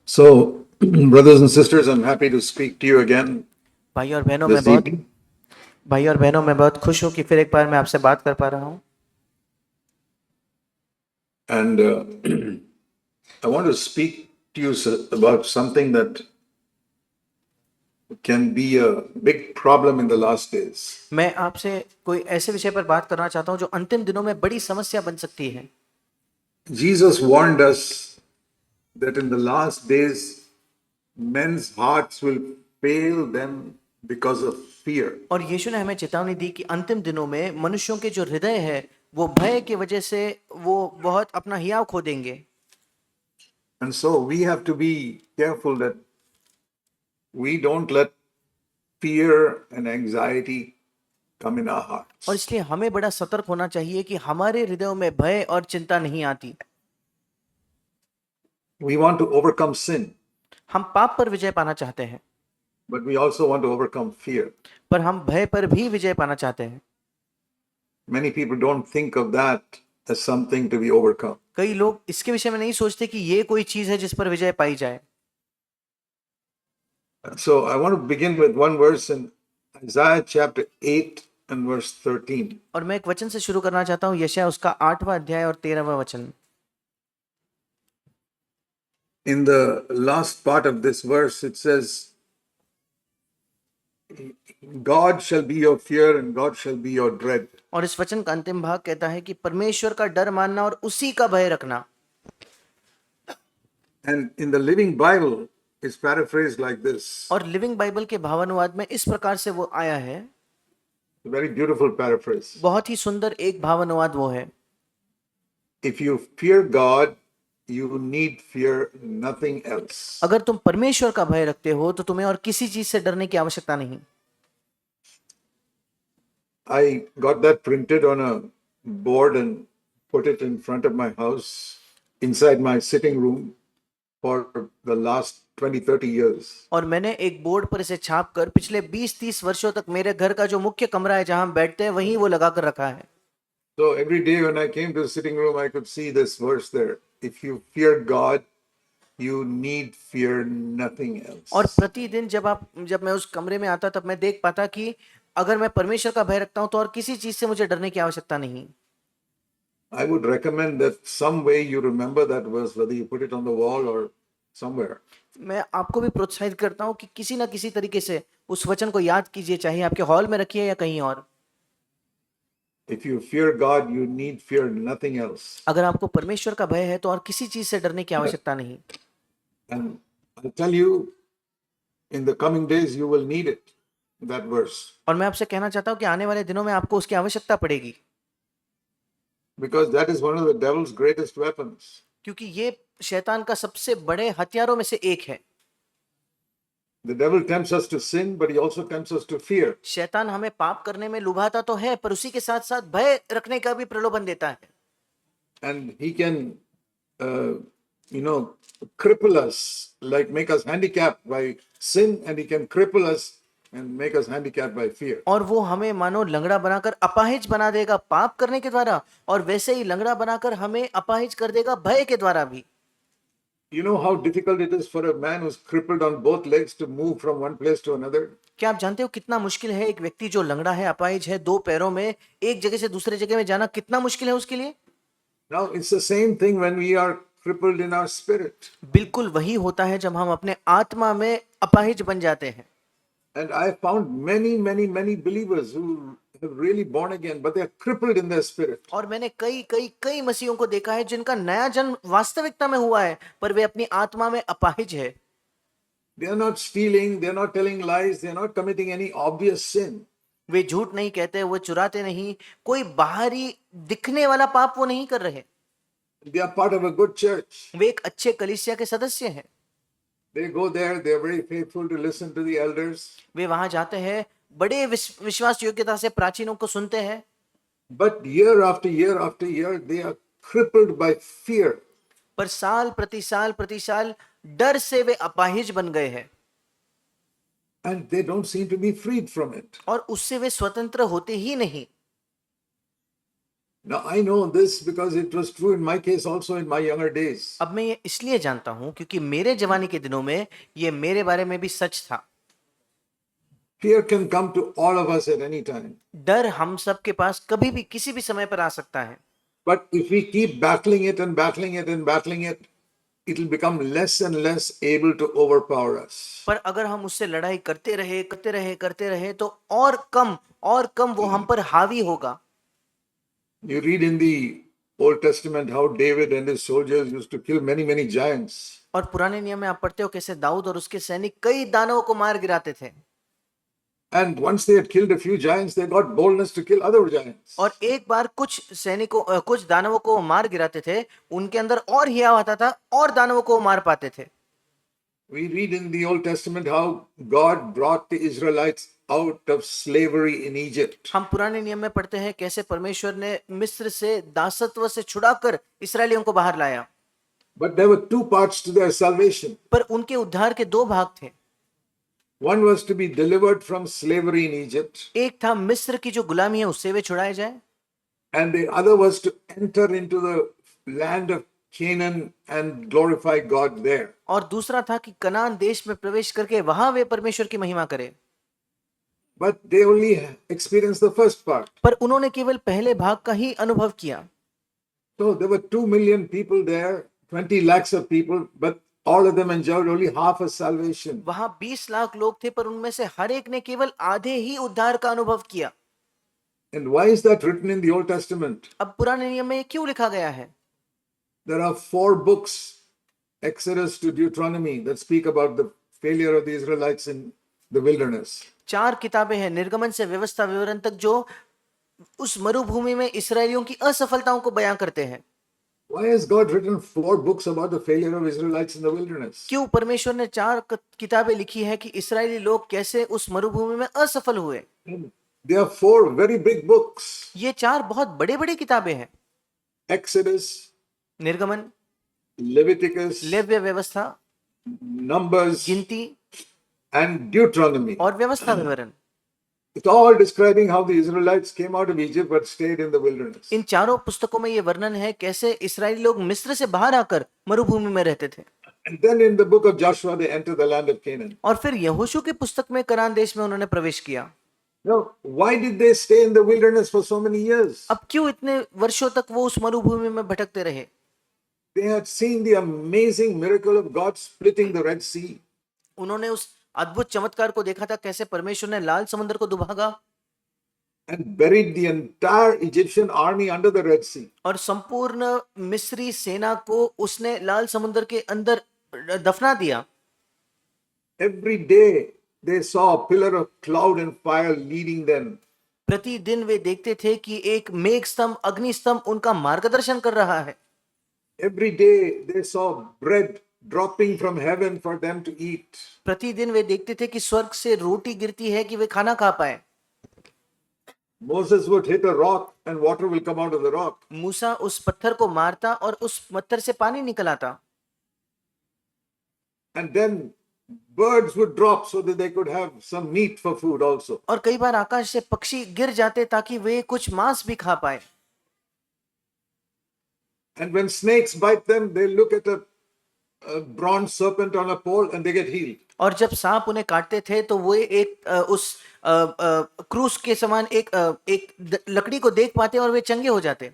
So, brothers and sisters, I'm happy to speak to you again भाई और बहनों मैं this बहुत evening. भाई और बहनों मैं बहुत खुश हूँ कि फिर एक बार मैं आपसे बात कर पा रहा हूँ। And I want to speak to you about something that can be a big problem in the last days. मैं आपसे कोई ऐसे विषय पर बात करना चाहता हूँ जो अंतिम दिनों में बड़ी समस्या बन सकती है। Jesus warned us that in the last days, men's hearts will fail them because of fear. और यीशु ने हमें चेतावनी दी कि अंतिम दिनों में मनुष्यों के जो हृदय है वो भय की वजह से वो बहुत अपना हियाव खो देंगे। And so we have to be careful that we don't let fear and anxiety come in our और hearts. इसलिए हमें बड़ा सतर्क होना चाहिए कि हमारे हृदयों में भय और चिंता नहीं आती। We want to overcome sin, हम पाप पर विजय पाना चाहते हैं, but we also want to overcome fear. पर हम भय पर भी विजय पाना चाहते हैं। Many people don't think of that as something to be overcome. कई लोग इसके विषय में नहीं सोचते कि ये कोई चीज है जिस पर विजय पाई जाए। So I want to begin with one verse in Isaiah chapter 8 and verse 13. और मैं एक वचन से शुरू करना चाहता हूँ, यशायाह उसका 8वां अध्याय और 13वां वचन। In the last part of this verse, it says, God shall be your fear and God shall be your dread. और इस वचन का अंतिम भाग कहता है कि परमेश्वर का डर मानना और उसी का भय रखना। And in the Living Bible, it's paraphrased like this. और लिविंग बाइबल के भावानुवाद में इस प्रकार से वो आया है। A very beautiful paraphrase. बहुत ही सुंदर एक भावानुवाद वो है। If you fear God, you need fear nothing else. अगर तुम परमेश्वर का भय रखते हो तो तुम्हें और किसी चीज से डरने की आवश्यकता नहीं। I got that printed on a board and put it in front of my house, inside my sitting room for the last 20-30 years. और मैंने एक बोर्ड पर इसे छाप कर पिछले 20-30 वर्षों तक मेरे घर का जो मुख्य कमरा है जहां हम बैठते हैं वहीं वो लगा कर रखा है। So every day when I came to the sitting room, I could see this verse there. If you fear God, you need fear nothing और else. प्रतिदिन जब मैं उस कमरे में आता तब मैं देख पाता कि अगर मैं परमेश्वर का भय रखता हूं तो और किसी चीज से मुझे डरने की आवश्यकता नहीं। I would recommend that some way you remember that verse, whether you put it on the wall or somewhere. मैं आपको भी प्रोत्साहित करता हूं कि किसी ना किसी तरीके से उस वचन को याद कीजिए, चाहे आपके हॉल में रखिए या कहीं और। If you fear God, you need fear nothing else. अगर आपको परमेश्वर का भय है तो और किसी चीज से डरने की आवश्यकता नहीं। And I'll tell you, in the coming days, you will need it, that verse. और मैं आपसे कहना चाहता हूं कि आने वाले दिनों में आपको उसकी आवश्यकता पड़ेगी, Because that is one of the devil's greatest weapons. क्योंकि ये शैतान का सबसे बड़े हथियारों में से एक है। The devil tempts us to sin, but he also tempts us to fear. शैतान हमें पाप करने में लुभाता तो है, पर उसी के साथ साथ भय रखने का भी प्रलोभन देता है। And he can, uh, cripple us, like make us handicapped by sin, and he can cripple us and make us handicapped by fear. और वो हमें मानो लंगड़ा बनाकर अपाहिज बना देगा पाप करने के द्वारा, और वैसे ही लंगड़ा बनाकर हमें अपाहिज कर देगा भय के द्वारा भी। You know how difficult it is for a man who's crippled on both legs to move from one place to another? क्या आप जानते हो कितना मुश्किल है एक व्यक्ति जो लंगड़ा है, अपाहिज है, दो पैरों में, एक जगह से दूसरे जगह में जाना कितना मुश्किल है उसके लिए। Now, it's the same thing when we are crippled in our spirit. बिल्कुल वही होता है जब हम अपने आत्मा में अपाहिज बन जाते हैं। And I found many believers who have really born again, but they are crippled in their spirit. और मैंने कई कई कई मसीहों को देखा है जिनका नया जन्म वास्तविकता में हुआ है, पर वे अपनी आत्मा में अपाहिज है। They are not stealing, they are not telling lies, they are not committing any obvious sin. वे झूठ नहीं कहते, वो चुराते नहीं, कोई बाहरी दिखने वाला पाप वो नहीं कर रहे। They are part of a good church. वे एक अच्छे कलीसिया के सदस्य हैं। They go there, they are very faithful to listen to the elders. वे वहां जाते हैं, बड़े विश्वास योग्यता से प्राचीनों को सुनते हैं। But year after year after year, they are crippled by fear. पर साल प्रति साल डर से वे अपाहिज बन गए हैं। And they don't seem to be freed from it. और उससे वे स्वतंत्र होते ही नहीं। Now, I know this because it was true in my case also in my younger days. अब मैं ये इसलिए जानता हूं क्योंकि मेरे जवानी के दिनों में ये मेरे बारे में भी सच था। Fear can come to all of us at any time. डर हम सब के पास कभी भी किसी भी समय पर आ सकता है, But if we keep battling it and battling it and battling it, it will become less and less able to overpower us. पर अगर हम उससे लड़ाई करते रहे तो और कम वो हम पर हावी होगा। You read in the Old Testament how David and his soldiers used to kill many, many giants. और पुराने नियम में आप पढ़ते हो कैसे दाऊद और उसके सैनिक कई दानवों को मार गिराते थे, And once they had killed a few giants, they got boldness to kill other giants. और एक बार कुछ दानवों को मार गिराते थे, उनके अंदर और हिया आता था और दानवों को मार पाते थे। We read in the Old Testament how God brought the Israelites out of slavery in Egypt. हम पुराने नियम में पढ़ते हैं कैसे परमेश्वर ने मिस्र से दासत्व से छुड़ाकर इस्राएलियों को बाहर लाया। But there were two parts to their salvation. पर उनके उद्धार के दो भाग थे। One was to be delivered from slavery in Egypt, एक था मिस्र की जो गुलामी है उससे वे छुड़ाए जाए, and the other was to enter into the land of Canaan and glorify God there. और दूसरा था कि कनान देश में प्रवेश करके वहां वे परमेश्वर की महिमा करें। But they only experienced the first part. पर उन्होंने केवल पहले भाग का ही अनुभव किया। So there were 2 million people there, 20 lakhs of people, but all of them enjoyed only half a salvation. वहां 20 लाख लोग थे पर उनमें से हर एक ने केवल आधे ही उद्धार का अनुभव किया। And why is that written in the Old Testament? अब पुराने नियम में ये क्यों लिखा गया है? There are 4 books, Exodus to Deuteronomy, that speak about the failure of the Israelites in the wilderness. 4 किताबें हैं निर्गमन से व्यवस्था विवरण तक जो उस मरुभूमि में इस्राएलियों की असफलताओं को बयां करते हैं। Why has God written 4 books about the failure of Israelites in the wilderness? क्यों परमेश्वर ने 4 किताबें लिखी है कि इस्राएली लोग कैसे उस मरुभूमि में असफल हुए? There are 4 very big books. ये 4 बहुत बड़ी-बड़ी किताबें हैं। Exodus, निर्गमन, Leviticus, लेव्य व्यवस्था, Numbers, गिनती and Deuteronomy. और व्यवस्था विवरण। It's all describing how the Israelites came out of Egypt but stayed in the wilderness. इन चारों पुस्तकों में ये वर्णन है कैसे इस्राएली लोग मिस्र से बाहर आकर मरुभूमि में रहते थे। And then in the book of Joshua, they enter the land of Canaan. और फिर यहोशू की पुस्तक में कनान देश में उन्होंने प्रवेश किया। Now, why did they stay in the wilderness for so many years? अब क्यों इतने वर्षों तक वो उस मरुभूमि में भटकते रहे? They had seen the amazing miracle of God splitting the Red Sea. उन्होंने उस अद्भुत चमत्कार को देखा था कैसे परमेश्वर ने लाल समुद्र को दुभागा And buried the entire Egyptian army under the Red Sea. और संपूर्ण मिस्री सेना को उसने लाल समुद्र के अंदर दफना दिया। Every day they saw a pillar of cloud and fire leading them. प्रतिदिन वे देखते थे कि एक मेघ स्तंभ अग्नि स्तंभ उनका मार्गदर्शन कर रहा है। Every day they saw bread dropping from heaven for them to eat. प्रतिदिन वे देखते थे कि स्वर्ग से रोटी गिरती है कि वे खाना खा पाए। Moses would hit a rock and water will come out of the rock. मूसा उस पत्थर को मारता और उस पत्थर से पानी निकल आता। And then birds would drop so that they could have some meat for food also. और कई बार आकाश से पक्षी गिर जाते ताकि वे कुछ मांस भी खा पाए। And when snakes bite them, they look at a bronze serpent on a pole and they get healed. और जब सांप उन्हें काटते थे तो वो उस क्रूस के समान एक लकड़ी को देख पाते और वे चंगे हो जाते।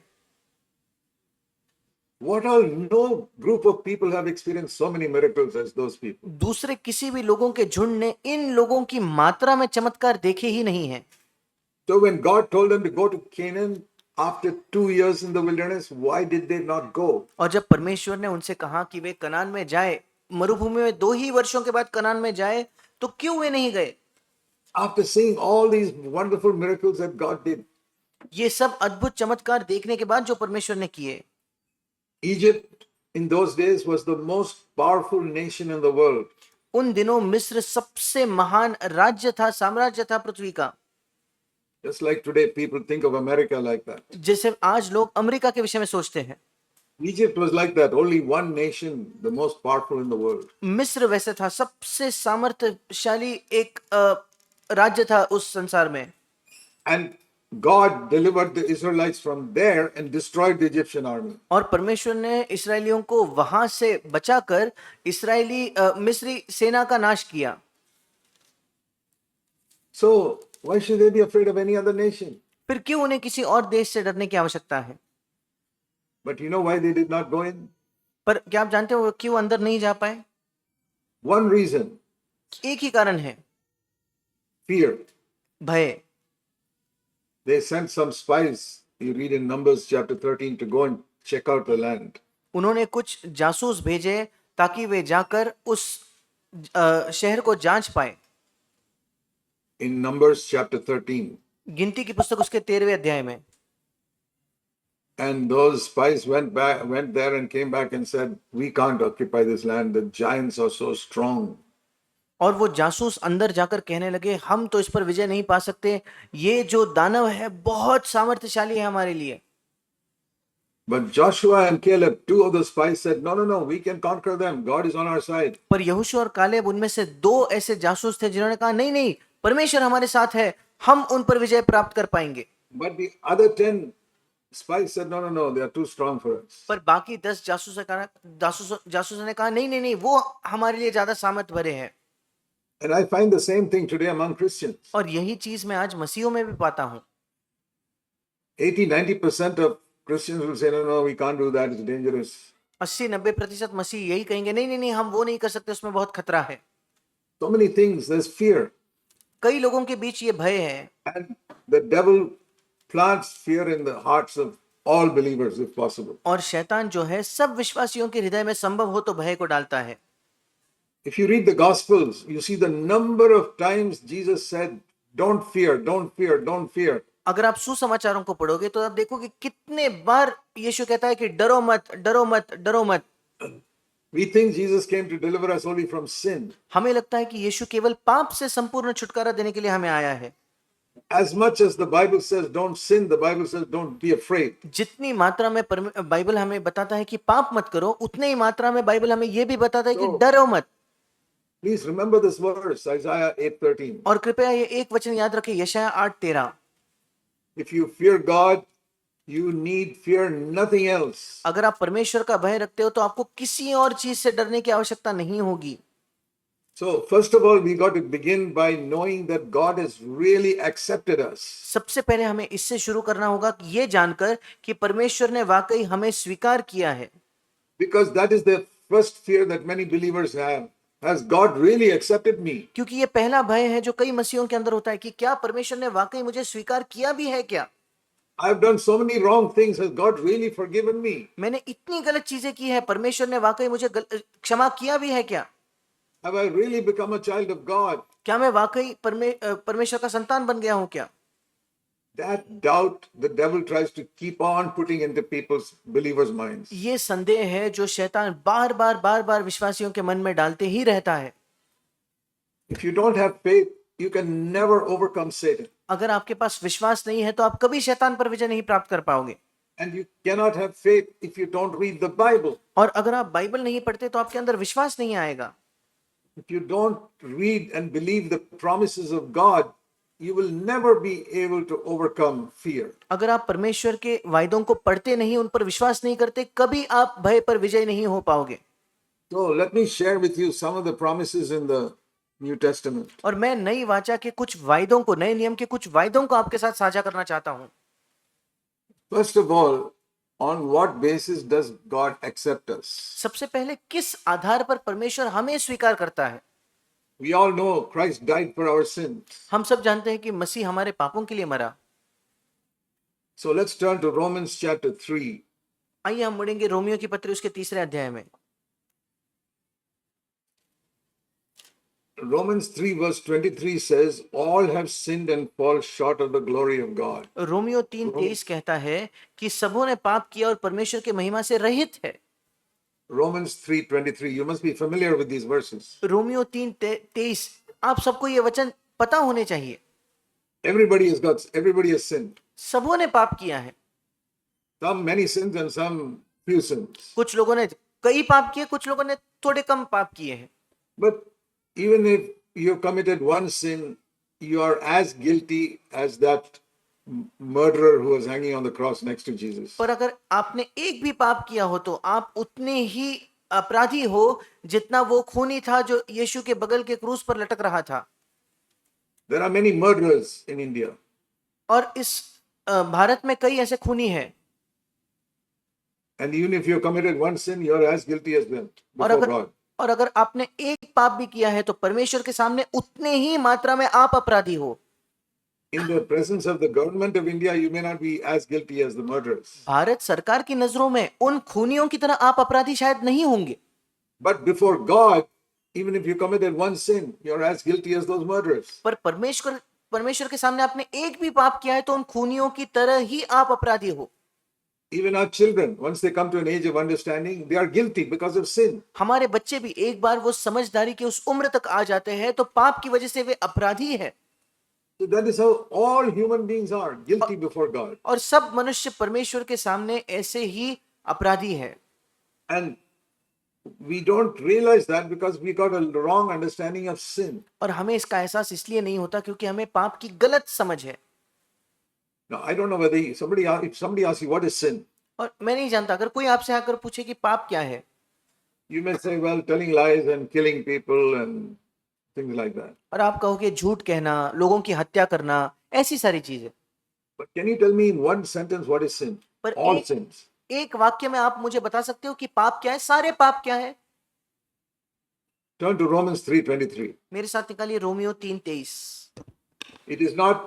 What all, no group of people have experienced so many miracles as those people. दूसरे किसी भी लोगों के झुंड ने इन लोगों की मात्रा में चमत्कार देखे ही नहीं है। So when God told them to go to Canaan after 2 years in the wilderness, why did they not go? और जब परमेश्वर ने उनसे कहा कि वे कनान में जाए, मरुभूमि में 2 ही वर्षों के बाद कनान में जाए, तो क्यों वे नहीं गए? After seeing all these wonderful miracles that God did, ये सब अद्भुत चमत्कार देखने के बाद जो परमेश्वर ने किए। Egypt in those days was the most powerful nation in the world. उन दिनों मिस्र सबसे महान राज्य था, साम्राज्य था पृथ्वी का। Just like today, people think of America like that. जैसे आज लोग अमेरिका के विषय में सोचते हैं। Egypt was like that, only one nation, the most powerful in the world. मिस्र वैसे था, सबसे सामर्थ्यशाली एक राज्य था उस संसार में। And God delivered the Israelites from there and destroyed the Egyptian army. और परमेश्वर ने इस्राएलियों को वहां से बचाकर मिस्री सेना का नाश किया। So why should they be afraid of any other nation? फिर क्यों उन्हें किसी और देश से डरने की आवश्यकता है? But you know why they did not go in? पर क्या आप जानते हो वो क्यों अंदर नहीं जा पाए? One reason, एक ही कारण है, fear. भय। They sent some spies, you read in Numbers chapter 13, to go and check out the land. उन्होंने कुछ जासूस भेजे ताकि वे जाकर उस शहर को जांच पाए। In Numbers chapter 13. गिनती की पुस्तक उसके 13वें अध्याय में। And those spies went there and came back and said, we can't occupy this land. The giants are so strong. और वो जासूस अंदर जाकर कहने लगे, हम तो इस पर विजय नहीं पा सकते, ये जो दानव है बहुत सामर्थ्यशाली है हमारे लिए। But Joshua and Caleb, two of the spies, said, no, we can conquer them. God is on our side. पर यहोशू और कालेब उनमें से दो ऐसे जासूस थे जिन्होंने कहा, नहीं नहीं, परमेश्वर हमारे साथ है, हम उन पर विजय प्राप्त कर पाएंगे। But the other 10 spies said, no, they are too strong for us. पर बाकी 10 जासूसों ने कहा, नहीं नहीं नहीं, वो हमारे लिए ज्यादा सामर्थ भरे हैं। And I find the same thing today among Christians. और यही चीज मैं आज मसीहों में भी पाता हूं। 80-90% of Christians will say, no, we can't do that, it's dangerous. 80-90% मसीह यही कहेंगे, नहीं नहीं नहीं, हम वो नहीं कर सकते, उसमें बहुत खतरा है। So many things, there's fear. कई लोगों के बीच ये भय है। And the devil plants fear in the hearts of all believers if possible. और शैतान जो है सब विश्वासियों के हृदय में संभव हो तो भय को डालता है। If you read the Gospels, you see the number of times Jesus said, don't fear, don't fear, don't fear. अगर आप सुसमाचारों को पढ़ोगे तो आप देखोगे कितने बार यीशु कहता है कि डरो मत, डरो मत, डरो मत। We think Jesus came to deliver us only from sin. हमें लगता है कि यीशु केवल पाप से संपूर्ण छुटकारा देने के लिए हमें आया है। As much as the Bible says don't sin, the Bible says don't be afraid. जितनी मात्रा में बाइबल हमें बताता है कि पाप मत करो, उतने ही मात्रा में बाइबल हमें यह भी बताता है कि डरो मत। Please remember this verse, Isaiah 8:13. और कृपया ये एक वचन याद रखें, यशायाह 8:13। If you fear God, you need fear nothing else. अगर आप परमेश्वर का भय रखते हो तो आपको किसी और चीज से डरने की आवश्यकता नहीं होगी। So first of all, we got to begin by knowing that God has really accepted us. सबसे पहले हमें इससे शुरू करना होगा कि ये जानकर कि परमेश्वर ने वाकई हमें स्वीकार किया है। Because that is the first fear that many believers have. Has God really accepted me? क्योंकि ये पहला भय है जो कई मसीहों के अंदर होता है कि क्या परमेश्वर ने वाकई मुझे स्वीकार किया भी है क्या? I've done so many wrong things. Has God really forgiven me? मैंने इतनी गलत चीजें की है, परमेश्वर ने वाकई मुझे क्षमा किया भी है क्या? Have I really become a child of God? क्या मैं वाकई परमेश्वर का संतान बन गया हूं क्या? That doubt the devil tries to keep on putting into people's believers' minds. ये संदेह है जो शैतान बार बार विश्वासियों के मन में डालते ही रहता है। If you don't have faith, you can never overcome Satan. अगर आपके पास विश्वास नहीं है तो आप कभी शैतान पर विजय नहीं प्राप्त कर पाओगे। And you cannot have faith if you don't read the Bible. और अगर आप बाइबल नहीं पढ़ते तो आपके अंदर विश्वास नहीं आएगा। If you don't read and believe the promises of God, you will never be able to overcome fear. अगर आप परमेश्वर के वायदों को पढ़ते नहीं, उन पर विश्वास नहीं करते, कभी आप भय पर विजय नहीं हो पाओगे। So let me share with you some of the promises in the New Testament. और मैं नई वाचा के कुछ वायदों को, नए नियम के कुछ वायदों को आपके साथ साझा करना चाहता हूं। First of all, on what basis does God accept us? सबसे पहले किस आधार पर परमेश्वर हमें स्वीकार करता है? We all know Christ died for our sins. हम सब जानते हैं कि मसीह हमारे पापों के लिए मरा। So let's turn to Romans chapter 3. आइए हम मुड़ेंगे रोमियो की पत्री उसके 3 अध्याय में। Romans 3 verse 23 says, all have sinned and fall short of the glory of God. Romeo 3:23 कहता है कि सबों ने पाप किया और परमेश्वर के महिमा से रहित है। Romans 3:23. You must be familiar with these verses. Romeo 3:23, आप सबको ये वचन पता होने चाहिए। Everybody has sinned. सबों ने पाप किया है। Some many sins and some few sins. कुछ लोगों ने कई पाप किए, कुछ लोगों ने थोड़े कम पाप किए हैं। But even if you have committed one sin, you are as guilty as that murderer who was hanging on the cross next to Jesus. पर अगर आपने एक भी पाप किया हो तो आप उतने ही अपराधी हो जितना वो खूनी था जो यीशु के बगल के क्रूस पर लटक रहा था। There are many murderers in India. और इस भारत में कई ऐसे खूनी हैं। And even if you have committed one sin, you are as guilty as them और before अगर God. और अगर आपने एक पाप भी किया है तो परमेश्वर के सामने उतने ही मात्रा में आप अपराधी हो। In the presence of the government of India, you may not be as guilty as the murderers. Bharat सरकार की नजरों में उन खूनियों की तरह आप अपराधी शायद नहीं होंगे, But before God, even if you committed one sin, you are as guilty as those murderers. पर परमेश्वर के सामने आपने एक भी पाप किया है तो उन खूनियों की तरह ही आप अपराधी हो। Even our children, once they come to an age of understanding, they are guilty because of sin. हमारे बच्चे भी एक बार वो समझदारी की उस उम्र तक आ जाते हैं तो पाप की वजह से वे अपराधी है। So that is how all human beings are guilty before God. और सब मनुष्य परमेश्वर के सामने ऐसे ही अपराधी है। And we don't realize that because we got a wrong understanding of sin. और हमें इसका एहसास इसलिए नहीं होता क्योंकि हमें पाप की गलत समझ है। Now, I don't know whether if somebody asks you what is sin, और मैं नहीं जानता, अगर कोई आपसे आकर पूछे कि पाप क्या है, you may say, well, telling lies and killing people and things like that. और आप कहोगे झूठ कहना, लोगों की हत्या करना, ऐसी सारी चीजें। But can you tell me in one sentence what is sin? पर All sins. एक वाक्य में आप मुझे बता सकते हो कि पाप क्या है, सारे पाप क्या है? Turn to Romans 3:23. मेरे साथ निकालिए Romeo 3:23। It is not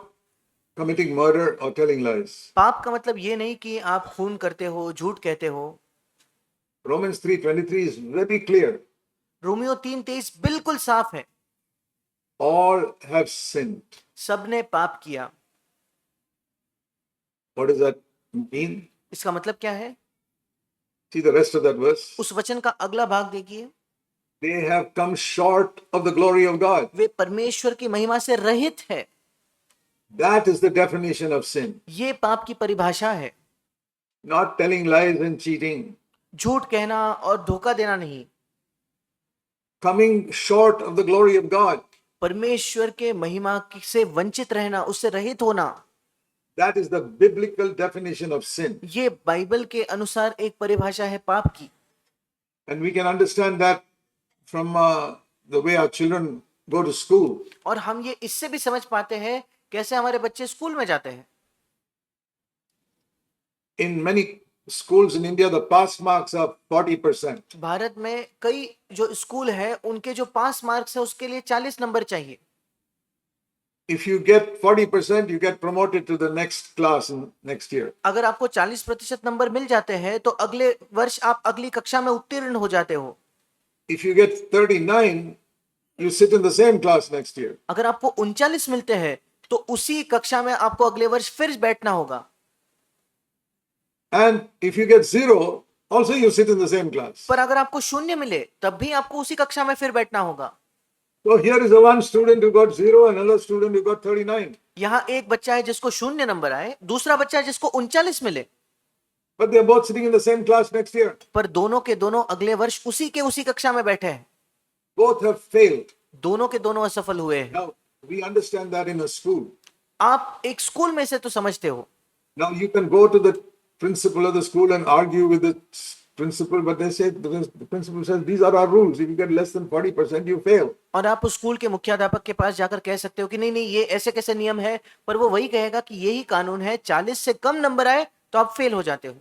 committing murder or telling lies. पाप का मतलब ये नहीं कि आप खून करते हो, झूठ कहते हो। Romans 3:23 is very clear. Romeo 3:23 बिल्कुल साफ है। All have sinned. सबने पाप किया। What does that mean? इसका मतलब क्या है? See the rest of that verse. उस वचन का अगला भाग देखिए। They have come short of the glory of God. वे परमेश्वर की महिमा से रहित है। That is the definition of sin. ये पाप की परिभाषा है। Not telling lies and cheating. झूठ कहना और धोखा देना नहीं। Coming short of the glory of God. परमेश्वर के महिमा से वंचित रहना, उससे रहित होना। That is the biblical definition of sin. ये बाइबल के अनुसार एक परिभाषा है पाप की। And we can understand that from the way our children go to school. और हम ये इससे भी समझ पाते हैं कैसे हमारे बच्चे स्कूल में जाते हैं। In many schools in India, the pass marks are 40%. Bharat में कई जो स्कूल है उनके जो पास मार्क्स है उसके लिए 40 नंबर चाहिए। If you get 40%, you get promoted to the next class in next year. अगर आपको 40% नंबर मिल जाते हैं तो अगले वर्ष आप अगली कक्षा में उत्तीर्ण हो जाते हो। If you get 39, you sit in the same class next year. अगर आपको 39 मिलते हैं तो उसी कक्षा में आपको अगले वर्ष फिर बैठना होगा। And if you get 0, also you sit in the same class. पर अगर आपको 0 मिले तब भी आपको उसी कक्षा में फिर बैठना होगा। So here is the one student who got 0 and another student who got 39. यहाँ एक बच्चा है जिसको 0 नंबर आए, दूसरा बच्चा है जिसको 39 मिले। But they are both sitting in the same class next year. पर दोनों के दोनों अगले वर्ष उसी कक्षा में बैठे हैं। Both have failed. दोनों के दोनों असफल हुए हैं। Now, we understand that in a school. आप एक स्कूल में से तो समझते हो। Now, you can go to the principal of the school and argue with the principal, but the principal says, these are our rules. If you get less than 40%, you fail. और आप उस school के मुख्याध्यापक के पास जाकर कह सकते हो कि नहीं ये ऐसे कैसे नियम है, पर वो वही कहेगा कि यही कानून है, 40 से कम नंबर आए तो आप फेल हो जाते हो।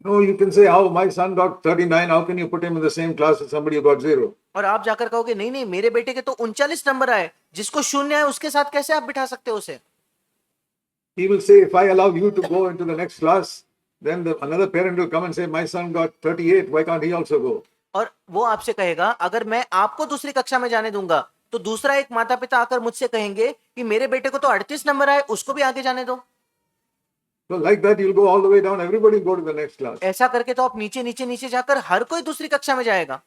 No, you can say, how my son got 39, how can you put him in the same class as somebody who got 0? और आप जाकर कहोगे नहीं मेरे बेटे के तो 39 नंबर आए, जिसको 0 है उसके साथ कैसे आप बिठा सकते हो उसे? He will say, if I allow you to go into the next class, then another parent will come and say, my son got 38, why can't he also go? और वो आपसे कहेगा अगर मैं आपको दूसरी कक्षा में जाने दूंगा तो दूसरा एक माता पिता आकर मुझसे कहेंगे कि मेरे बेटे को तो 38 नंबर आए, उसको भी आगे जाने दो। So like that, you'll go all the way down, everybody will go to the next class. ऐसा करके तो आप नीचे जाकर हर कोई दूसरी कक्षा में जाएगा।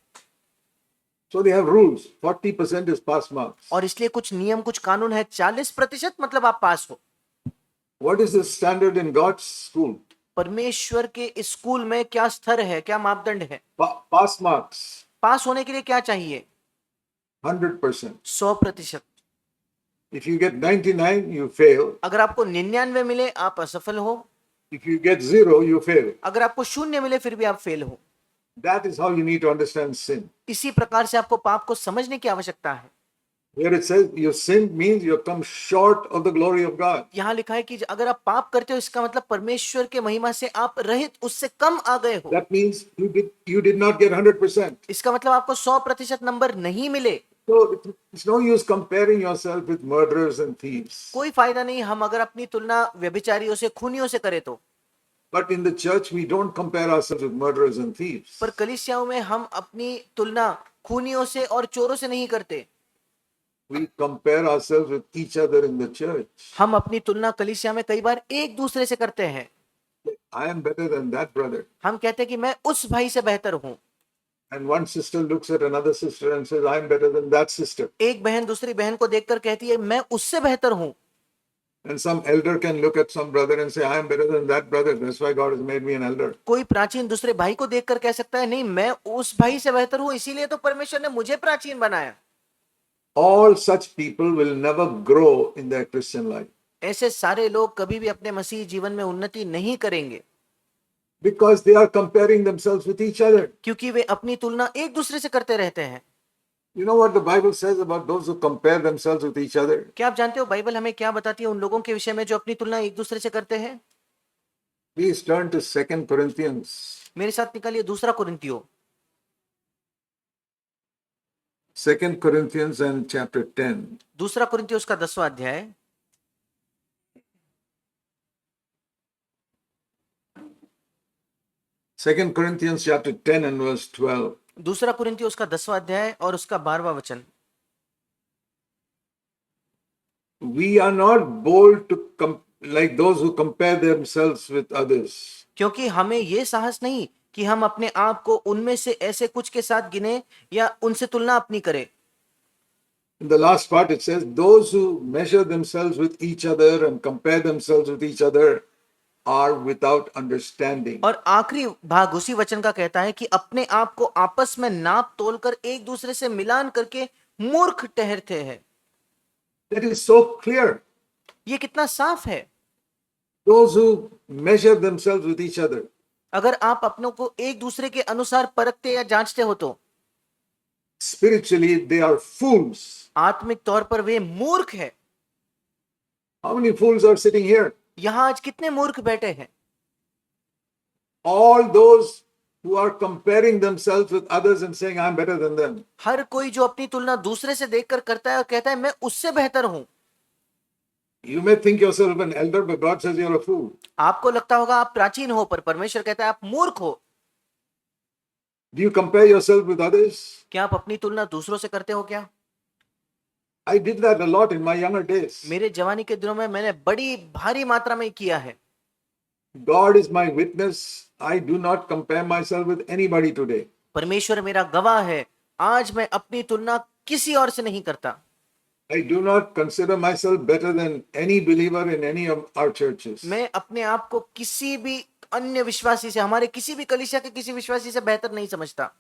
So they have rules. 40% is pass marks. और इसलिए कुछ नियम, कुछ कानून है। 40% मतलब आप पास हो। What is the standard in God's school? परमेश्वर के इस स्कूल में क्या स्तर है, क्या मापदंड है? Pass marks. पास होने के लिए क्या चाहिए? 100%. 100%। If you get 99, you fail. अगर आपको 99 मिले आप असफल हो, If you get 0, you fail. अगर आपको 0 मिले फिर भी आप फेल हो। That is how you need to understand sin. इसी प्रकार से आपको पाप को समझने की आवश्यकता है। Where it says you sin means you have come short of the glory of God. यहाँ लिखा है कि अगर आप पाप करते हो इसका मतलब परमेश्वर के महिमा से आप रहित, उससे कम आ गए हो। That means you did not get 100%. इसका मतलब आपको 100% नंबर नहीं मिले। So it's no use comparing yourself with murderers and thieves. कोई फायदा नहीं हम अगर अपनी तुलना व्यभिचारियों से, खूनियों से करें तो। But in the church, we don't compare ourselves with murderers and thieves. पर कलीसियाओं में हम अपनी तुलना खूनियों से और चोरों से नहीं करते। We compare ourselves with each other in the church. हम अपनी तुलना कलीसिया में कई बार एक दूसरे से करते हैं। I am better than that brother. हम कहते हैं कि मैं उस भाई से बेहतर हूं। And one sister looks at another sister and says, I am better than that sister. एक बहन दूसरी बहन को देखकर कहती है मैं उससे बेहतर हूं। And some elder can look at some brother and say, I am better than that brother. That's why God has made me an elder. कोई प्राचीन दूसरे भाई को देखकर कह सकता है नहीं मैं उस भाई से बेहतर हूं, इसीलिए तो परमेश्वर ने मुझे प्राचीन बनाया। All such people will never grow in their Christian life. ऐसे सारे लोग कभी भी अपने मसीही जीवन में उन्नति नहीं करेंगे, Because they are comparing themselves with each other. क्योंकि वे अपनी तुलना एक दूसरे से करते रहते हैं। You know what the Bible says about those who compare themselves with each other? क्या आप जानते हो बाइबल हमें क्या बताती है उन लोगों के विषय में जो अपनी तुलना एक दूसरे से करते हैं? Please turn to 2 Corinthians. मेरे साथ निकालिए दूसरा कुरिन्थियों, 2 Corinthians and chapter 10. दूसरा कुरिन्थियों उसका 10वां अध्याय। Second Corinthians chapter 10 and verse 12. दूसरा कुरिन्थियों उसका 10वां अध्याय और उसका 12वां वचन। We are not bold to like those who compare themselves with others. क्योंकि हमें ये साहस नहीं कि हम अपने आप को उनमें से ऐसे कुछ के साथ गिने या उनसे तुलना अपनी करें। In the last part it says, those who measure themselves with each other and compare themselves with each other are without understanding. और आखिरी भाग उसी वचन का कहता है कि अपने आप को आपस में नाप तोलकर एक दूसरे से मिलान करके मूर्ख ठहरते हैं। That is so clear. ये कितना साफ है। Those who measure themselves with each other, अगर आप अपनों को एक दूसरे के अनुसार परखते या जांचते हो तो spiritually they are fools. आत्मिक तौर पर वे मूर्ख है। How many fools are sitting here? यहां आज कितने मूर्ख बैठे हैं? All those who are comparing themselves with others and saying, I'm better than them. हर कोई जो अपनी तुलना दूसरे से देखकर करता है और कहता है मैं उससे बेहतर हूं। You may think yourself an elder, but God says you're a fool. आपको लगता होगा आप प्राचीन हो, पर परमेश्वर कहता है आप मूर्ख हो। Do you compare yourself with others? क्या आप अपनी तुलना दूसरों से करते हो क्या? I did that a lot in my younger days. मेरे जवानी के दिनों में मैंने बड़ी भारी मात्रा में किया है। God is my witness. I do not compare myself with anybody today. परमेश्वर मेरा गवाह है, आज मैं अपनी तुलना किसी और से नहीं करता। I do not consider myself better than any believer in any of our churches. मैं अपने आप को किसी भी अन्य विश्वासी से, हमारे किसी भी कलीसिया के किसी विश्वासी से बेहतर नहीं समझता।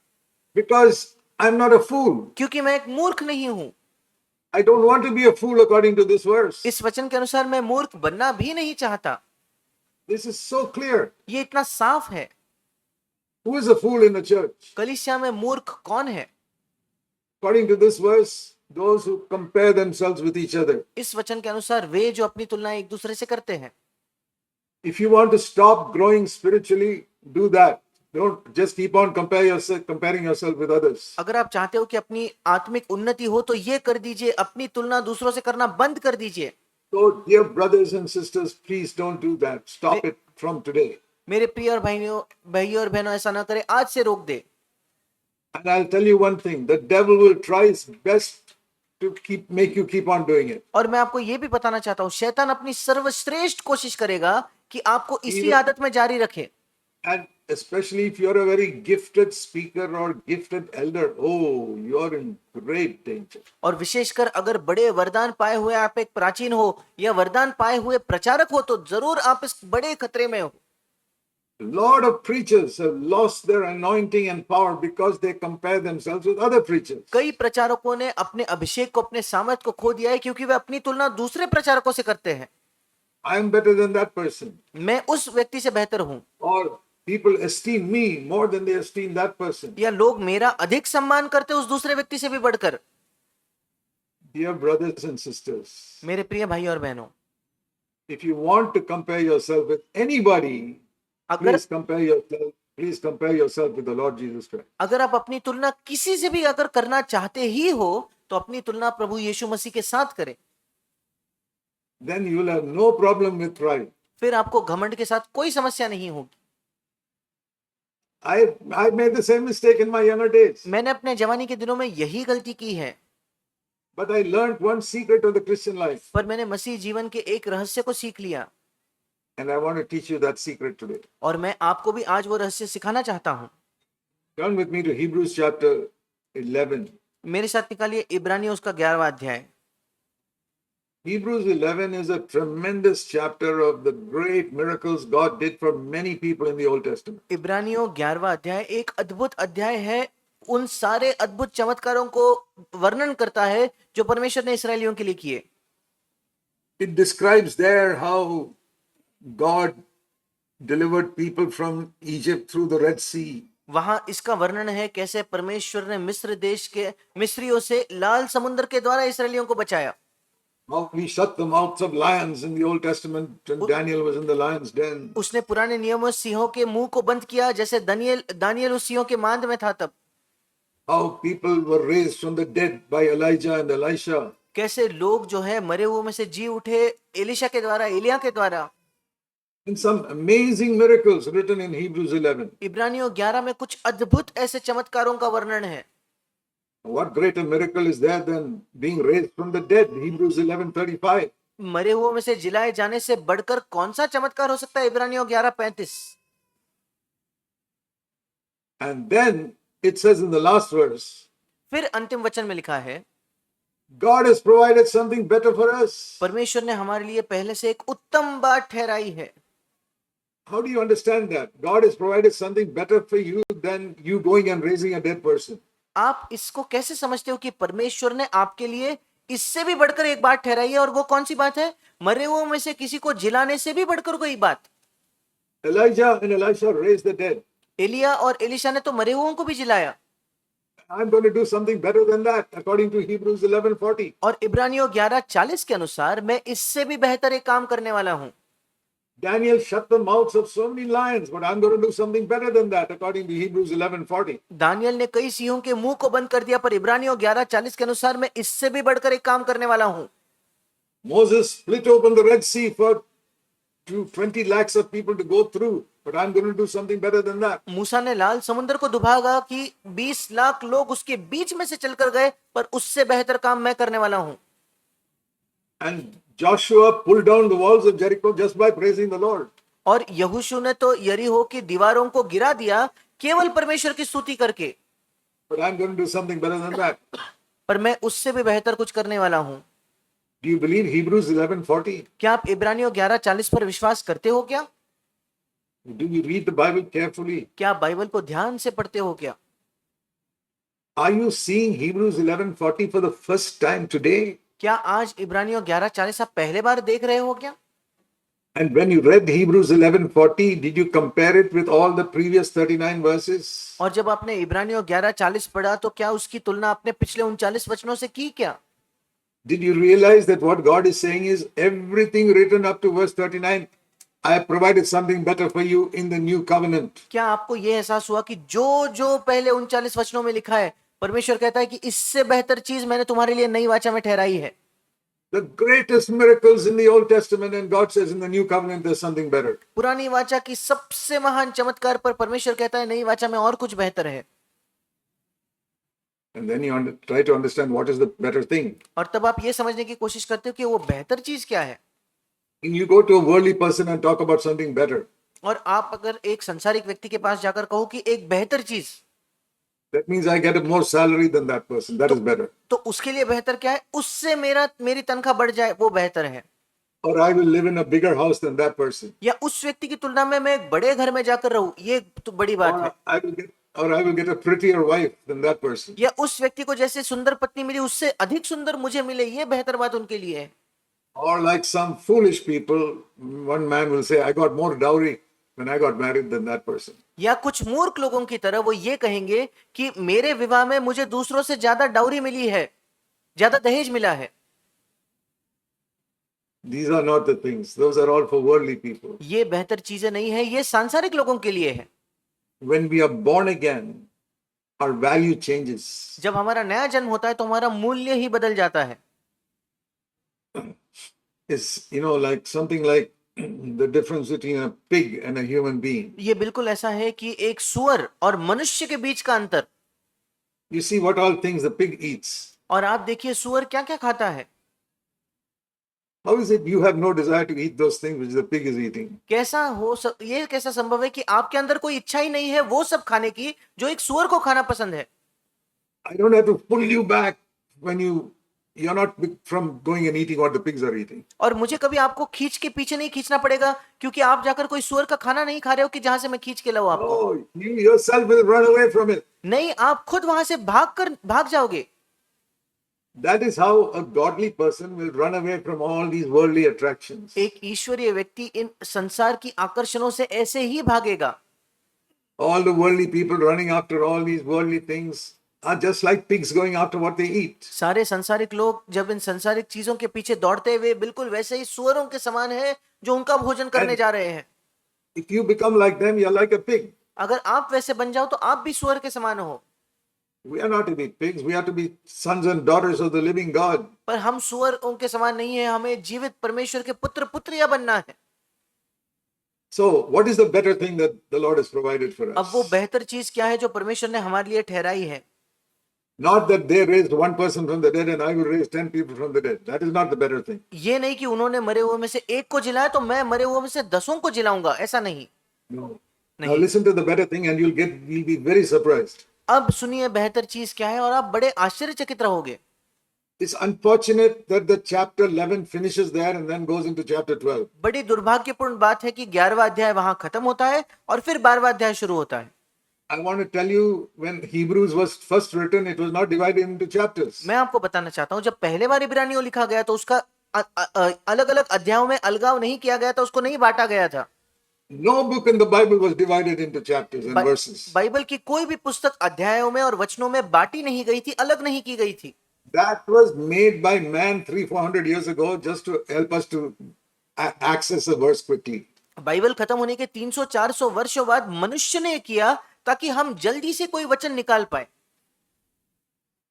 Because I'm not a fool. क्योंकि मैं एक मूर्ख नहीं हूं। I don't want to be a fool according to this verse. इस वचन के अनुसार मैं मूर्ख बनना भी नहीं चाहता। This is so clear. ये इतना साफ है। Who is a fool in the church? कलीसिया में मूर्ख कौन है? According to this verse, those who compare themselves with each other. इस वचन के अनुसार वे जो अपनी तुलना एक दूसरे से करते हैं। If you want to stop growing spiritually, do that. Don't just keep on comparing yourself with others. अगर आप चाहते हो कि अपनी आत्मिक उन्नति हो तो ये कर दीजिए, अपनी तुलना दूसरों से करना बंद कर दीजिए। So, dear brothers and sisters, please don't do that. Stop it from today. मेरे प्रिय और भाइयों और बहनों, ऐसा ना करें, आज से रोक दे। And I'll tell you one thing: the devil will try his best to make you keep on doing it. और मैं आपको ये भी बताना चाहता हूँ, शैतान अपनी सर्वश्रेष्ठ कोशिश करेगा कि आपको इसी आदत में जारी रखे। And especially if you're a very gifted speaker or gifted elder, oh, you're in great danger. और विशेषकर अगर बड़े वरदान पाए हुए आप एक प्राचीन हो या वरदान पाए हुए प्रचारक हो तो जरूर आप इस बड़े खतरे में हो। A lot of preachers have lost their anointing and power because they compare themselves with other preachers. कई प्रचारकों ने अपने अभिषेक को, अपने सामर्थ को खो दिया है क्योंकि वे अपनी तुलना दूसरे प्रचारकों से करते हैं। I am better than that person. मैं उस व्यक्ति से बेहतर हूं, Or people esteem me more than they esteem that person. या लोग मेरा अधिक सम्मान करते उस दूसरे व्यक्ति से भी बढ़कर। Dear brothers and sisters, मेरे प्रिय भाई और बहनों, if you want to compare yourself with anybody, अगर please compare yourself with the Lord Jesus Christ. अगर आप अपनी तुलना किसी से भी अगर करना चाहते ही हो तो अपनी तुलना प्रभु यीशु मसीह के साथ करें। Then you will have no problem with pride. फिर आपको घमंड के साथ कोई समस्या नहीं होगी। I made the same mistake in my younger days. मैंने अपने जवानी के दिनों में यही गलती की है, But I learned one secret of the Christian life. पर मैंने मसीह जीवन के एक रहस्य को सीख लिया And I want to teach you that secret today. और मैं आपको भी आज वो रहस्य सिखाना चाहता हूं। Turn with me to Hebrews chapter 11. मेरे साथ निकालिए इब्रानियों उसका 11वां अध्याय। Hebrews 11 is a tremendous chapter of the great miracles God did for many people in the Old Testament. इब्रानियों 11वां अध्याय एक अद्भुत अध्याय है, उन सारे अद्भुत चमत्कारों को वर्णन करता है जो परमेश्वर ने इस्राएलियों के लिए किए। It describes there how God delivered people from Egypt through the Red Sea. वहां इसका वर्णन है कैसे परमेश्वर ने मिस्र देश के मिस्रियों से लाल समुद्र के द्वारा इस्राएलियों को बचाया। How he shut the mouths of lions in the Old Testament when Daniel was in the lion's den. उसने पुराने नियमों में सिंहों के मुंह को बंद किया जैसे दानियल उस सिंहों के मांद में था तब। How people were raised from the dead by Elijah and Elisha. कैसे लोग जो है मरे हुए में से जी उठे एलिशा के द्वारा, एलिया के द्वारा। And some amazing miracles written in Hebrews 11. इब्रानियों 11 में कुछ अद्भुत ऐसे चमत्कारों का वर्णन है। What greater miracle is there than being raised from the dead? Hebrews 11:35. मरे हुओं में से जिलाए जाने से बढ़कर कौन सा चमत्कार हो सकता है? इब्रानियों 11:35। And then it says in the last verse, फिर अंतिम वचन में लिखा है, God has provided something better for us. परमेश्वर ने हमारे लिए पहले से एक उत्तम बात ठहराई है। How do you understand that? God has provided something better for you than you going and raising a dead person. आप इसको कैसे समझते हो कि परमेश्वर ने आपके लिए इससे भी बढ़कर एक बात ठहराई है, और वो कौन सी बात है? मरे हुओं में से किसी को जिलाने से भी बढ़कर कोई बात। Elijah and Elisha raised the dead. Elia और एलिशा ने तो मरे हुओं को भी जिलाया। I'm going to do something better than that, according to Hebrews 11:40. और इब्रानियों 11:40 के अनुसार मैं इससे भी बेहतर एक काम करने वाला हूं। Daniel shut the mouths of so many lions, but I'm going to do something better than that, according to Hebrews 11:40. Daniel ने कई सिंहों के मुंह को बंद कर दिया, पर इब्रानियों 11:40 के अनुसार मैं इससे भी बढ़कर एक काम करने वाला हूं। Moses split open the Red Sea for 20 lakhs of people to go through, but I'm going to do something better than that. मूसा ने लाल समुद्र को दुभागा कि 20 लाख लोग उसके बीच में से चलकर गए, पर उससे बेहतर काम मैं करने वाला हूं। And Joshua pulled down the walls of Jericho just by praising the Lord. और यहोशू ने तो यरीहो की दीवारों को गिरा दिया केवल परमेश्वर की स्तुति करके। But I'm going to do something better than that. पर मैं उससे भी बेहतर कुछ करने वाला हूं। Do you believe Hebrews 11:40? क्या आप इब्रानियों 11:40 पर विश्वास करते हो क्या? Do you read the Bible carefully? क्या आप बाइबल को ध्यान से पढ़ते हो क्या? Are you seeing Hebrews 11:40 for the first time today? क्या आज इब्रानियों 11:40 आप पहले बार देख रहे हो क्या? And when you read Hebrews 11:40, did you compare it with all the previous 39 verses? और जब आपने इब्रानियों 11:40 पढ़ा तो क्या उसकी तुलना आपने पिछले 39 वचनों से की क्या? Did you realize that what God is saying is everything written up to verse 39, I have provided something better for you in the new covenant. क्या आपको यह एहसास हुआ कि जो जो पहले 39 वचनों में लिखा है, परमेश्वर कहता है कि इससे बेहतर चीज मैंने तुम्हारे लिए नई वाचा में ठहराई है। The greatest miracles in the Old Testament, and God says in the new covenant there's something better. पुरानी वाचा की सबसे महान चमत्कार पर परमेश्वर कहता है नई वाचा में और कुछ बेहतर है। And then you try to understand what is the better thing. और तब आप ये समझने की कोशिश करते हो कि वो बेहतर चीज क्या है। And you go to a worldly person and talk about something better. और आप अगर एक संसारिक व्यक्ति के पास जाकर कहो कि एक बेहतर चीज, That means I get a more salary than that person. That is better. तो उसके लिए बेहतर क्या है? उससे मेरी तनख्वाह बढ़ जाए, वो बेहतर है। or I will live in a bigger house than that person, या उस व्यक्ति की तुलना में मैं एक बड़े घर में जाकर रहूं, ये तो बड़ी बात है। or I will get a prettier wife than that person. या उस व्यक्ति को जैसे सुंदर पत्नी मिली उससे अधिक सुंदर मुझे मिले, ये बेहतर बात उनके लिए है। Or like some foolish people, one man will say, I got more dowry when I got married than that person. या कुछ मूर्ख लोगों की तरह वो ये कहेंगे कि मेरे विवाह में मुझे दूसरों से ज्यादा डाउरी मिली है, ज्यादा दहेज मिला है। These are not the things. Those are all for worldly people. ये बेहतर चीजें नहीं है, ये सांसारिक लोगों के लिए है। When we are born again, our value changes. जब हमारा नया जन्म होता है तो हमारा मूल्य ही बदल जाता है। It's, like something like the difference between a pig and a human being. ये बिल्कुल ऐसा है कि एक सुअर और मनुष्य के बीच का अंतर। You see what all things the pig eats. और आप देखिए सुअर क्या क्या खाता है। How is it you have no desire to eat those things which the pig is eating? ये कैसा संभव है कि आपके अंदर कोई इच्छा ही नहीं है वो सब खाने की जो एक सुअर को खाना पसंद है। I don't have to pull you back when you're not from going and eating what the pigs are eating. और मुझे कभी आपको खींच के पीछे नहीं खींचना पड़ेगा क्योंकि आप जाकर कोई सुअर का खाना नहीं खा रहे हो कि जहां से मैं खींच के लाऊं आपको। Oh, you yourself will run away from it. नहीं, आप खुद वहां से भाग जाओगे। That is how a godly person will run away from all these worldly attractions. एक ईश्वरीय व्यक्ति इन संसार की आकर्षणों से ऐसे ही भागेगा। All the worldly people running after all these worldly things are just like pigs going after what they eat. सारे संसारिक लोग जब इन संसारिक चीजों के पीछे दौड़ते हुए बिल्कुल वैसे ही सुअरों के समान है जो उनका भोजन करने जा रहे हैं। If you become like them, you're like a pig. अगर आप वैसे बन जाओ तो आप भी सुअर के समान हो। We are not to be pigs. We are to be sons and daughters of the living God. पर हम सुअरों के समान नहीं है, हमें जीवित परमेश्वर के पुत्र पुत्रियां बनना है। So, what is the better thing that the Lord has provided for अब वो us? बेहतर चीज क्या है जो परमेश्वर ने हमारे लिए ठहराई है? Not that they raised one person from the dead and I will raise 10 people from the dead. That is not the better thing. ये नहीं कि उन्होंने मरे हुए में से एक को जिलाया तो मैं मरे हुए में से 10 को जिलाऊंगा, ऐसा नहीं। No. नहीं। Now listen to the better thing and you'll be very surprised. अब सुनिए बेहतर चीज क्या है और आप बड़े आश्चर्यचकित रहोगे। It's unfortunate that the chapter 11 finishes there and then goes into chapter 12. बड़ी दुर्भाग्यपूर्ण बात है कि 11वां अध्याय वहां खत्म होता है और फिर 12वां अध्याय शुरू होता है। I want to tell you, when Hebrews was first written, it was not divided into chapters. मैं आपको बताना चाहता हूं, जब पहले बार इब्रानियों लिखा गया तो उसका अलग अलग अध्यायों में अलगाव नहीं किया गया था, उसको नहीं बांटा गया था। No book in the Bible was divided into chapters and verses. Bible की कोई भी पुस्तक अध्यायों में और वचनों में बांटी नहीं गई थी, अलग नहीं की गई थी। That was made by man 300-400 years ago just to help us to access a verse quickly. Bible खत्म होने के 300-400 वर्षों बाद मनुष्य ने किया ताकि हम जल्दी से कोई वचन निकाल पाए।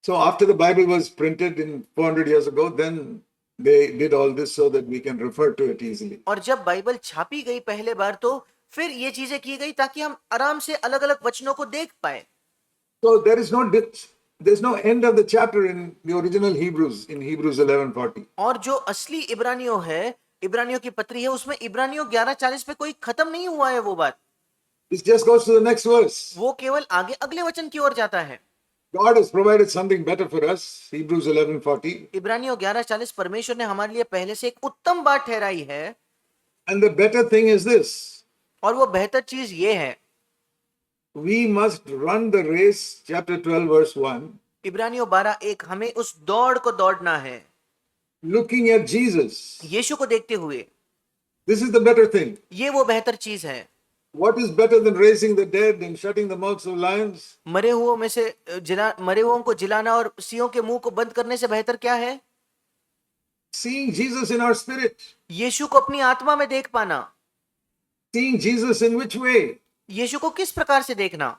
So after the Bible was printed in 400 years ago, then they did all this so that we can refer to it easily. और जब बाइबल छापी गई पहले बार तो फिर ये चीजें की गई ताकि हम आराम से अलग अलग वचनों को देख पाए। So there's no end of the chapter in the original Hebrews, in Hebrews 11:40. और जो असली इब्रानियों है, इब्रानियों की पत्री है, उसमें इब्रानियों 11:40 पे कोई खत्म नहीं हुआ है वो बात। It just goes to the next verse. वो केवल आगे अगले वचन की ओर जाता है। God has provided something better for us, Hebrews 11:40. इब्रानियों 11:40 परमेश्वर ने हमारे लिए पहले से एक उत्तम बात ठहराई है। And the better thing is this. और वो बेहतर चीज ये है, We must run the race, chapter 12, verse 1. इब्रानियों 12:1, हमें उस दौड़ को दौड़ना है Looking at Jesus. यीशु को देखते हुए। This is the better thing. ये वो बेहतर चीज है। What is better than raising the dead and shutting the mouths of lions? मरे हुओं को जिलाना और सियों के मुंह को बंद करने से बेहतर क्या है? Seeing Jesus in our spirit. यीशु को अपनी आत्मा में देख पाना। Seeing Jesus in which way? यीशु को किस प्रकार से देखना?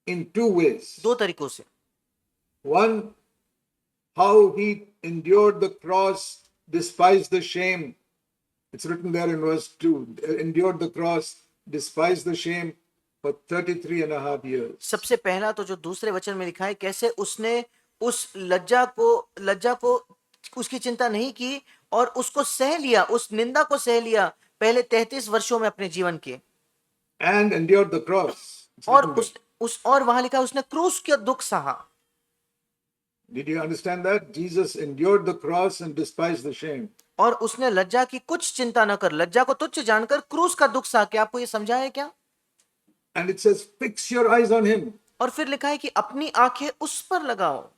In two ways. दो तरीकों से। One, how he endured the cross, despised the shame. It's written there in verse 2. Endured the cross, despised the shame for 33.5 years. सबसे पहला तो जो दूसरे वचन में लिखा है, कैसे उसने उस लज्जा को उसकी चिंता नहीं की और उसको सह लिया, उस निंदा को सह लिया पहले 33 वर्षों में अपने जीवन के। And endured the cross. और और वहां लिखा उसने क्रूस के दुख सहा। Did you understand that? Jesus endured the cross and despised the shame. और उसने लज्जा की कुछ चिंता न कर, लज्जा को तुच्छ जानकर क्रूस का दुख सहा। क्या आपको ये समझा है क्या? And it says, fix your eyes on him. और फिर लिखा है कि अपनी आंखें उस पर लगाओ,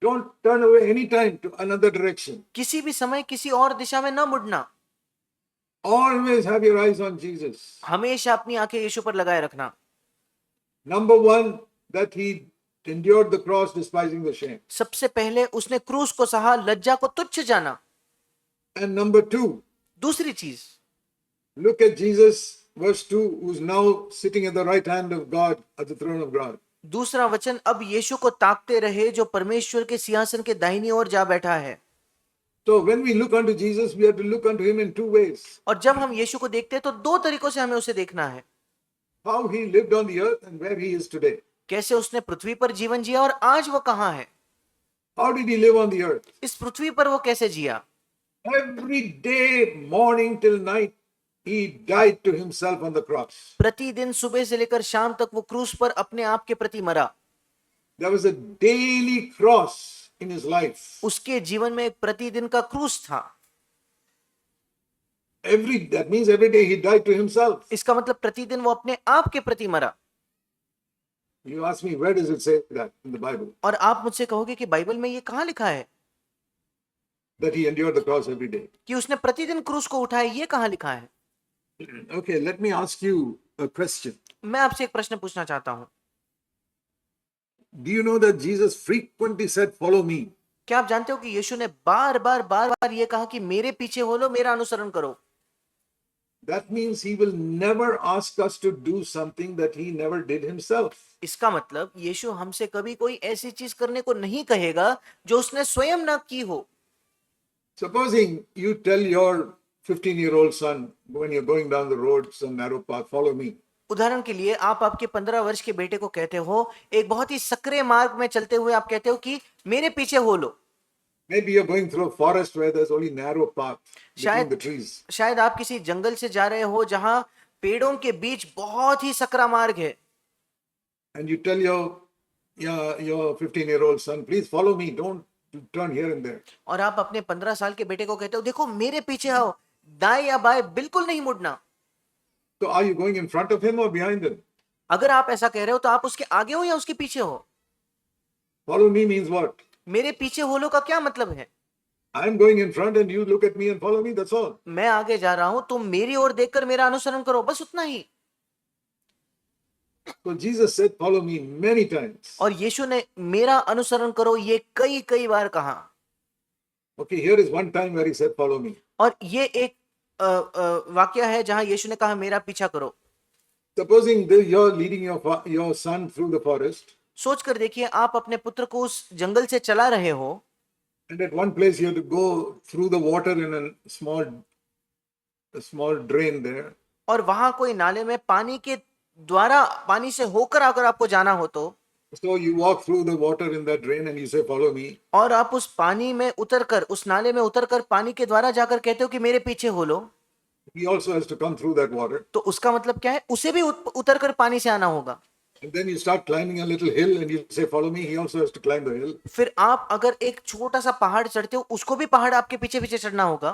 Don't turn away any time to another direction. किसी भी समय किसी और दिशा में न मुड़ना। Always have your eyes on Jesus. हमेशा अपनी आंखें यीशु पर लगाए रखना। Number one, that he endured the cross, despising the shame. सबसे पहले उसने क्रूस को सहा, लज्जा को तुच्छ जाना। And number two, दूसरी चीज, look at Jesus, verse 2, who's now sitting at the right hand of God, at the throne of God. दूसरा वचन, अब यीशु को ताकते रहे जो परमेश्वर के सिंहासन के दाहिनी ओर जा बैठा है। So when we look unto Jesus, we have to look unto him in two ways. और जब हम यीशु को देखते हैं तो दो तरीकों से हमें उसे देखना है। How he lived on the earth and where he is today. कैसे उसने पृथ्वी पर जीवन जिया और आज वो कहाँ है। How did he live on the earth? इस पृथ्वी पर वो कैसे जिया। Every day, morning till night, he died to himself on the cross. प्रतिदिन सुबह से लेकर शाम तक वो क्रूस पर अपने आप के प्रति मरा। There was a daily cross in his life. उसके जीवन में एक प्रतिदिन का क्रूस था। That means every day he died to himself. इसका मतलब प्रतिदिन वो अपने आप के प्रति मरा। You ask me, where does it say that in the Bible? और आप मुझसे कहोगे कि बाइबल में ये कहाँ लिखा है That he endured the cross every day. कि उसने प्रतिदिन क्रूस को उठाया, ये कहाँ लिखा है। Okay, let me ask you a question. मैं आपसे एक प्रश्न पूछना चाहता हूँ। Do you know that Jesus frequently said, follow me? क्या आप जानते हो कि यीशु ने बार बार ये कहा कि मेरे पीछे हो लो, मेरा अनुसरण करो। That means he will never ask us to do something that he never did himself. इसका मतलब यीशु हमसे कभी कोई ऐसी चीज करने को नहीं कहेगा जो उसने स्वयं ना की हो। Supposing you tell your 15-year-old son when you're going down the road, some narrow path, follow me. उदाहरण के लिए आप आपके 15 वर्ष के बेटे को कहते हो, एक बहुत ही सकरे मार्ग में चलते हुए आप कहते हो कि मेरे पीछे हो लो। Maybe you're going through a forest where there's only narrow path between the trees. शायद आप किसी जंगल से जा रहे हो जहां पेड़ों के बीच बहुत ही सकरा मार्ग है। And you tell your 15-year-old son, please follow me, don't turn here and there. और आप अपने 15 साल के बेटे को कहते हो, देखो मेरे पीछे आओ, दाएं या बाएं बिल्कुल नहीं मुड़ना। So are you going in front of him or behind him? अगर आप ऐसा कह रहे हो तो आप उसके आगे हो या उसके पीछे हो। Follow me means what? मेरे पीछे हो लो का क्या मतलब है। I'm going in front and you look at me and follow me, that's all. मैं आगे जा रहा हूं, तुम मेरी ओर देखकर मेरा अनुसरण करो, बस उतना ही। So Jesus said, follow me many times. और यीशु ने मेरा अनुसरण करो ये कई बार कहा। Okay, here is one time where he said, follow me. और ये एक वाक्य है जहां यीशु ने कहा मेरा पीछा करो। Supposing you're leading your son through the forest. सोच कर देखिए, आप अपने पुत्र को उस जंगल से चला रहे हो। And at one place you have to go through the water in a small drain there. और वहां कोई नाले में पानी के द्वारा, पानी से होकर अगर आपको जाना हो तो। So you walk through the water in that drain and you say, follow me. और आप उस पानी में उतरकर, उस नाले में उतरकर पानी के द्वारा जाकर कहते हो कि मेरे पीछे हो लो। He also has to come through that water. तो उसका मतलब क्या है, उसे भी उतरकर पानी से आना होगा। And then you start climbing a little hill and you say, follow me. He also has to climb the hill. फिर आप अगर एक छोटा सा पहाड़ चढ़ते हो, उसको भी पहाड़ आपके पीछे पीछे चढ़ना होगा।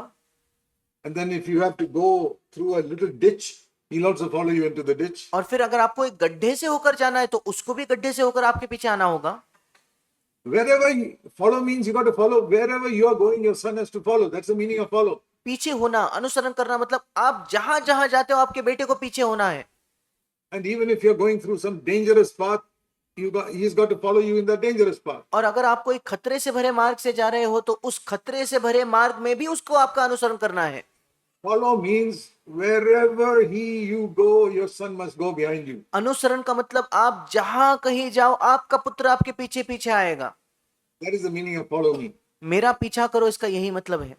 And then if you have to go through a little ditch, he'll also follow you into the ditch. और फिर अगर आपको एक गड्ढे से होकर जाना है तो उसको भी गड्ढे से होकर आपके पीछे आना होगा। Follow means you got to follow. Wherever you are going, your son has to follow. That's the meaning of follow. पीछे होना, अनुसरण करना, मतलब आप जहां जहां जाते हो आपके बेटे को पीछे होना है। And even if you're going through some dangerous path, he's got to follow you in that dangerous path. और अगर आप कोई खतरे से भरे मार्ग से जा रहे हो तो उस खतरे से भरे मार्ग में भी उसको आपका अनुसरण करना है। Follow means wherever you go, your son must go behind you. अनुसरण का मतलब आप जहां कहीं जाओ आपका पुत्र आपके पीछे पीछे आएगा। That is the meaning of follow me. मेरा पीछा करो, इसका यही मतलब है।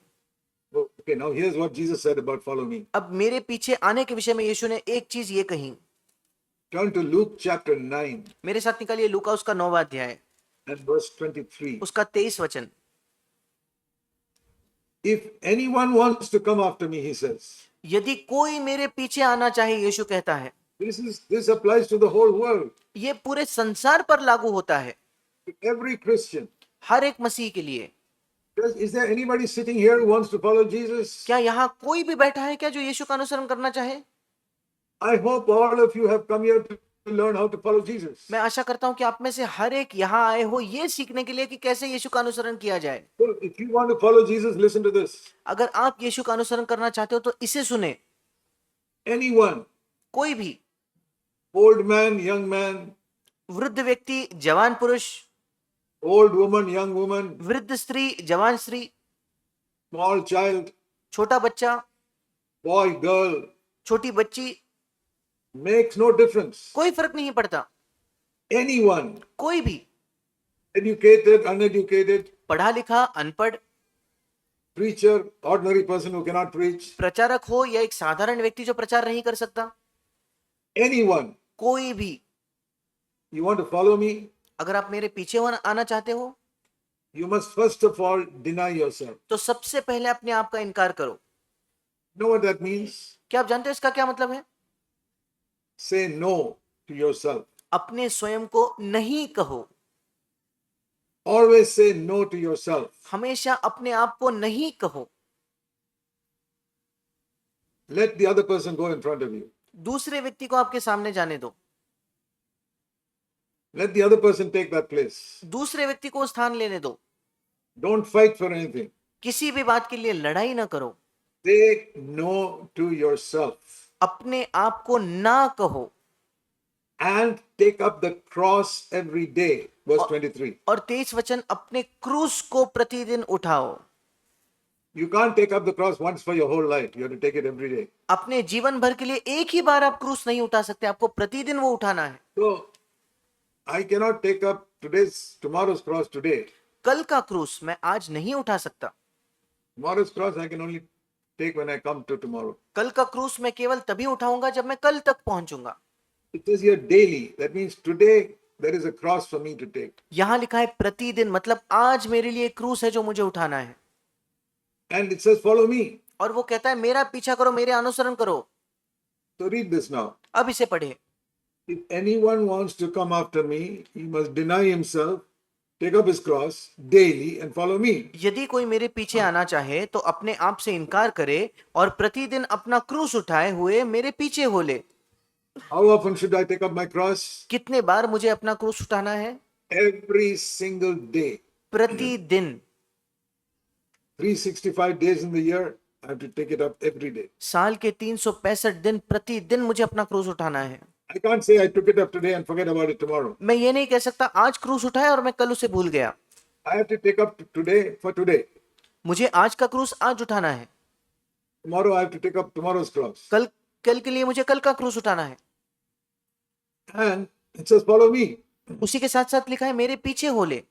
Okay, now here's what Jesus said about follow me. अब मेरे पीछे आने के विषय में यीशु ने एक चीज ये कही। Turn to Luke chapter 9 मेरे साथ निकालिए लूका उसका 9वां अध्याय, and verse 23. उसका 23 वचन। If anyone wants to come after me, he says. यदि कोई मेरे पीछे आना चाहे, यीशु कहता है। This applies to the whole world. ये पूरे संसार पर लागू होता है। To every Christian. हर एक मसीह के लिए। Is there anybody sitting here who wants to follow Jesus? क्या यहाँ कोई भी बैठा है क्या जो यीशु का अनुसरण करना चाहे? I hope all of you have come here to learn how to follow Jesus. मैं आशा करता हूं कि आप में से हर एक यहाँ आए हो ये सीखने के लिए कि कैसे यीशु का अनुसरण किया जाए। So if you want to follow Jesus, listen to this. अगर आप यीशु का अनुसरण करना चाहते हो तो इसे सुने। Anyone, कोई भी, old man, young man, वृद्ध व्यक्ति, जवान पुरुष, old woman, young woman, वृद्ध स्त्री, जवान स्त्री, small child, छोटा बच्चा, boy, girl, छोटी बच्ची, makes no difference. कोई फर्क नहीं पड़ता। Anyone, कोई भी, educated, uneducated, पढ़ा लिखा, अनपढ़, preacher, ordinary person who cannot preach, प्रचारक हो या एक साधारण व्यक्ति जो प्रचार नहीं कर सकता, anyone, कोई भी, you want to follow me? अगर आप मेरे पीछे आना चाहते हो You must first of all deny yourself. तो सबसे पहले अपने आप का इनकार करो। Know what that means? क्या आप जानते हो इसका क्या मतलब है? Say no to yourself. अपने स्वयं को नहीं कहो। Always say no to yourself. हमेशा अपने आप को नहीं कहो। Let the other person go in front of you. दूसरे व्यक्ति को आपके सामने जाने दो। Let the other person take that place. दूसरे व्यक्ति को स्थान लेने दो। Don't fight for anything. किसी भी बात के लिए लड़ाई ना करो। Say no to yourself अपने आप को ना कहो and take up the cross every day. Verse 23. और 23 वचन, अपने क्रूस को प्रतिदिन उठाओ। You can't take up the cross once for your whole life. You have to take it every day. अपने जीवन भर के लिए एक ही बार आप क्रूस नहीं उठा सकते, आपको प्रतिदिन वो उठाना है। So I cannot take up tomorrow's cross today. कल का क्रूस मैं आज नहीं उठा सकता। Tomorrow's cross I can only take when I come to tomorrow. कल का क्रूस मैं केवल तभी उठाऊंगा जब मैं कल तक पहुंचूंगा। It is here daily. That means today there is a cross for me to take. यहां लिखा है प्रतिदिन, मतलब आज मेरे लिए क्रूस है जो मुझे उठाना है। And it says follow me. और वो कहता है मेरा पीछा करो, मेरे अनुसरण करो। So read this now. अब इसे पढ़े। If anyone wants to come after me, he must deny himself, take up his cross daily and follow me. यदि कोई मेरे पीछे आना चाहे तो अपने आप से इनकार करे और प्रतिदिन अपना क्रूस उठाए हुए मेरे पीछे हो ले। How often should I take up my cross? कितने बार मुझे अपना क्रूस उठाना है? Every single day. प्रतिदिन। 365 days in the year, I have to take it up every day. साल के 365 दिन प्रतिदिन मुझे अपना क्रूस उठाना है। I can't say I took it up today and forget about it tomorrow. मैं ये नहीं कह सकता आज क्रूस उठाया और मैं कल उसे भूल गया। I have to take up today for today. मुझे आज का क्रूस आज उठाना है। Tomorrow I have to take up tomorrow's cross. कल के लिए मुझे कल का क्रूस उठाना है। And it says follow me. उसी के साथ साथ लिखा है मेरे पीछे हो ले।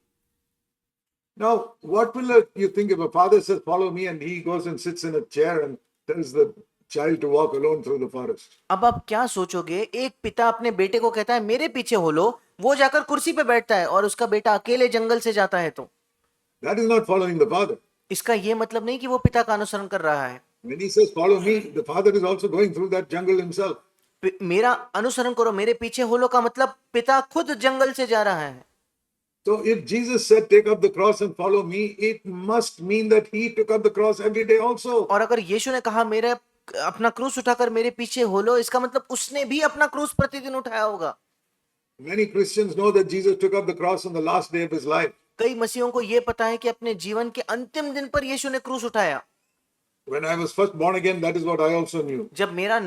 Now, what will you think if a father says follow me and he goes and sits in a chair and tells the child to walk alone through the forest? अब आप क्या सोचोगे, एक पिता अपने बेटे को कहता है मेरे पीछे हो लो, वो जाकर कुर्सी पे बैठता है और उसका बेटा अकेले जंगल से जाता है। तो That is not following the father. इसका ये मतलब नहीं कि वो पिता का अनुसरण कर रहा है। When he says follow me, the father is also going through that jungle himself. मेरा अनुसरण करो, मेरे पीछे हो लो का मतलब पिता खुद जंगल से जा रहा है। So if Jesus said take up the cross and follow me, it must mean that he took up the cross every day also. और अगर यीशु ने कहा मेरे अपना क्रूस उठाकर मेरे पीछे हो लो, इसका मतलब उसने भी अपना क्रूस प्रतिदिन उठाया होगा। Many Christians know that Jesus took up the cross on the last day of his life. कई मसीहों को यह पता है कि अपने जीवन के अंतिम दिन पर यीशु ने क्रूस उठाया। When I was first born again, that is what I also knew. जब मेरा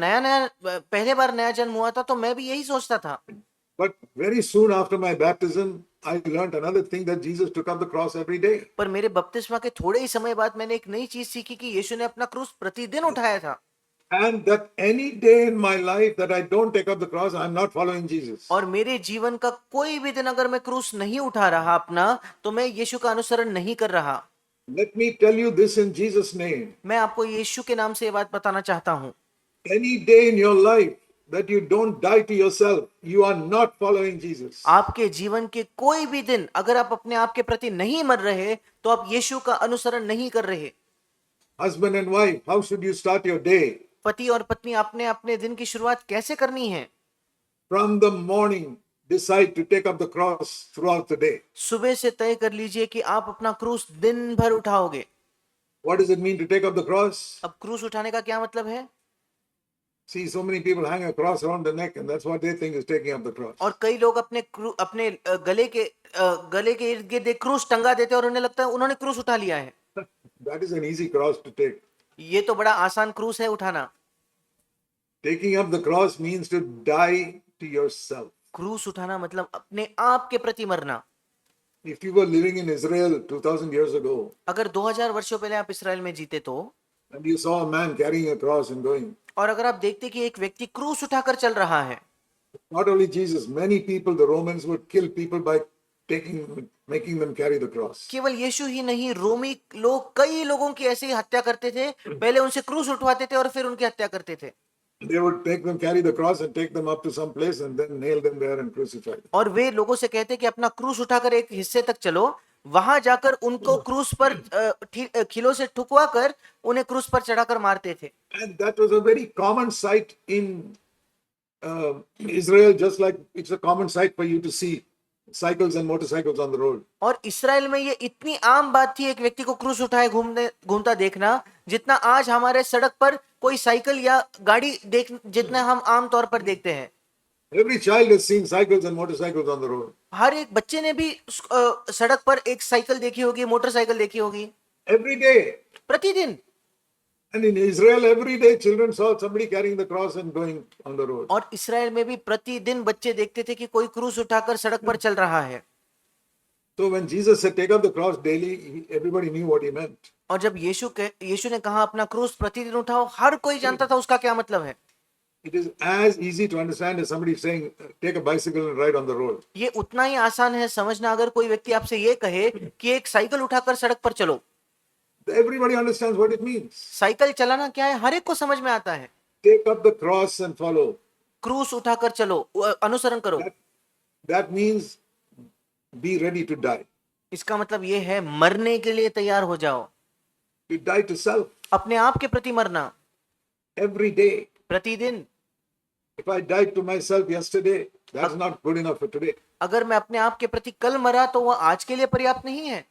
पहले बार नया जन्म हुआ था तो मैं भी यही सोचता था। But very soon after my baptism, I learned another thing, that Jesus took up the cross every day. पर मेरे बपतिस्मा के थोड़े ही समय बाद मैंने एक नई चीज सीखी कि यीशु ने अपना क्रूस प्रतिदिन उठाया था। And that any day in my life that I don't take up the cross, I'm not following Jesus. और मेरे जीवन का कोई भी दिन अगर मैं क्रूस नहीं उठा रहा अपना, तो मैं यीशु का अनुसरण नहीं कर रहा। Let me tell you this in Jesus' name. मैं आपको यीशु के नाम से ये बात बताना चाहता हूँ। Any day in your life that you don't die to yourself, you are not following Jesus. आपके जीवन के कोई भी दिन अगर आप अपने आप के प्रति नहीं मर रहे तो आप यीशु का अनुसरण नहीं कर रहे। Husband and wife, how should you start your day? पति और पत्नी अपने अपने दिन की शुरुआत कैसे करनी है? From the morning, decide to take up the cross throughout the day. सुबह से तय कर लीजिए कि आप अपना क्रूस दिन भर उठाओगे। What does it mean to take up the cross? अब क्रूस उठाने का क्या मतलब है? See, so many people hang a cross around the neck, and that's what they think is taking up the cross. और कई लोग अपने गले के इर्द गिर्द एक क्रूस टंगा देते हैं और उन्हें लगता है उन्होंने क्रूस उठा लिया है। That is an easy cross to take. ये तो बड़ा आसान क्रूस है उठाना। Taking up the cross means to die to yourself. क्रूस उठाना मतलब अपने आप के प्रति मरना। If you were living in Israel 2000 years ago, अगर 2000 वर्षों पहले आप इसराइल में जीते तो, and you saw a man carrying a cross and going, और अगर आप देखते कि एक व्यक्ति क्रूस उठाकर चल रहा है, not only Jesus, many people, the Romans would kill people by making them carry the cross. केवल यीशु ही नहीं, रोमी लोग कई लोगों की ऐसे ही हत्या करते थे। पहले उनसे क्रूस उठवाते थे और फिर उनकी हत्या करते थे। They would take them, carry the cross and take them up to some place and then nail them there and crucify them. और वे लोगों से कहते कि अपना क्रूस उठाकर एक हिस्से तक चलो, वहां जाकर उनको क्रूस पर खिलों से ठुकवा कर उन्हें क्रूस पर चढ़ाकर मारते थे। And that was a very common sight in Israel, just like it's a common sight for you to see cycles and motorcycles on the road. और इस्राएल में ये इतनी आम बात थी एक व्यक्ति को क्रूस उठाए घूमता देखना, जितना आज हमारे सड़क पर कोई साइकिल या गाड़ी जितना हम आम तौर पर देखते हैं। Every child has seen cycles and motorcycles on the road. हर एक बच्चे ने भी सड़क पर एक साइकिल देखी होगी, मोटरसाइकिल देखी होगी, Every day. प्रतिदिन। And in Israel, every day children saw somebody carrying the cross and going on the road. और इस्राएल में भी प्रतिदिन बच्चे देखते थे कि कोई क्रूस उठाकर सड़क पर चल रहा है। So when Jesus said, take up the cross daily, everybody knew what he meant. और जब यीशु ने कहा अपना क्रूस प्रतिदिन उठाओ, हर कोई जानता था उसका क्या मतलब है। It is as easy to understand as somebody saying, take a bicycle and ride on the road. ये उतना ही आसान है समझना अगर कोई व्यक्ति आपसे ये कहे कि एक साइकिल उठाकर सड़क पर चलो। Everybody understands what it means. Cycle चलाना क्या है, हर एक को समझ में आता है। Take up the cross and follow. क्रूस उठाकर चलो, अनुसरण करो। That means be ready to die. इसका मतलब ये है मरने के लिए तैयार हो जाओ। To die to self अपने आप के प्रति मरना every day. प्रतिदिन। If I died to myself yesterday, that's not good enough for today. अगर मैं अपने आप के प्रति कल मरा तो वह आज के लिए पर्याप्त नहीं है।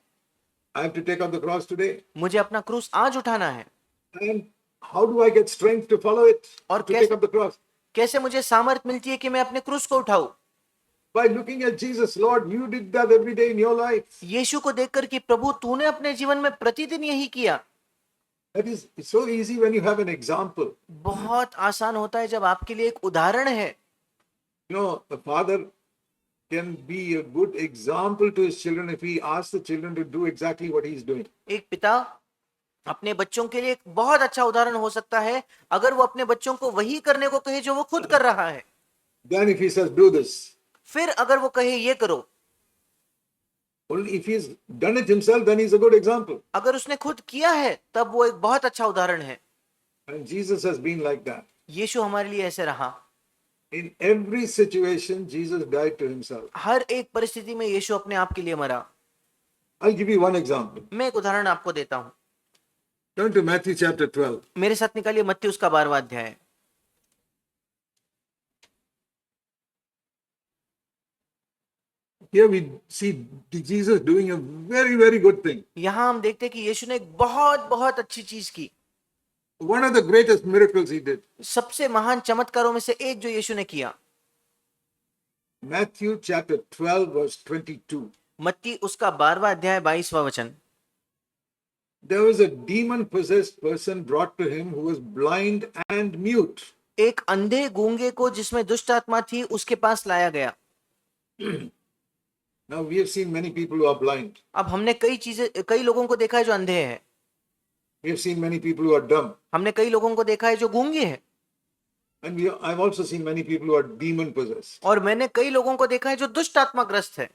I have to take up the cross today. मुझे अपना क्रूस आज उठाना है। And how do I get strength to follow it? और To take up the cross? कैसे मुझे सामर्थ्य मिलती है कि मैं अपने क्रूस को उठाऊं? By looking at Jesus. Lord, you did that every day in your life. यीशु को देखकर कि प्रभु तूने अपने जीवन में प्रतिदिन यही किया। That is, it's so easy when you have an example. बहुत आसान होता है जब आपके लिए एक उदाहरण है। You know, the father can be a good example to his children if he asks the children to do exactly what he's doing. एक पिता अपने बच्चों के लिए एक बहुत अच्छा उदाहरण हो सकता है अगर वो अपने बच्चों को वही करने को कहे जो वो खुद कर रहा है। Then if he says, do this. फिर अगर वो कहे ये करो, Only if he's done it himself, then he's a good example. अगर उसने खुद किया है तब वो एक बहुत अच्छा उदाहरण है। And Jesus has been like that. यीशु हमारे लिए ऐसे रहा। In every situation, Jesus died to himself. हर एक परिस्थिति में यीशु अपने आप के लिए मरा। I'll give you one example. मैं एक उदाहरण आपको देता हूं। Turn to Matthew chapter 12. मेरे साथ निकालिए मत्ती उसका 12वां अध्याय। Here we see Jesus doing a very, very good thing. यहां हम देखते हैं कि यीशु ने एक बहुत बहुत अच्छी चीज की। One of the greatest miracles he did. सबसे महान चमत्कारों में से एक जो यीशु ने किया। Matthew chapter 12 verse 22. मत्ती उसका 12वां अध्याय 22वां वचन। There was a demon possessed person brought to him who was blind and mute. एक अंधे गूंगे को जिसमें दुष्ट आत्मा थी उसके पास लाया गया। Now we have seen many people who are blind. अब हमने कई लोगों को देखा है जो अंधे हैं। We have seen many people who are dumb. हमने कई लोगों को देखा है जो गूंगे हैं। And I've also seen many people who are demon possessed. और मैंने कई लोगों को देखा है जो दुष्ट आत्मा ग्रस्त है।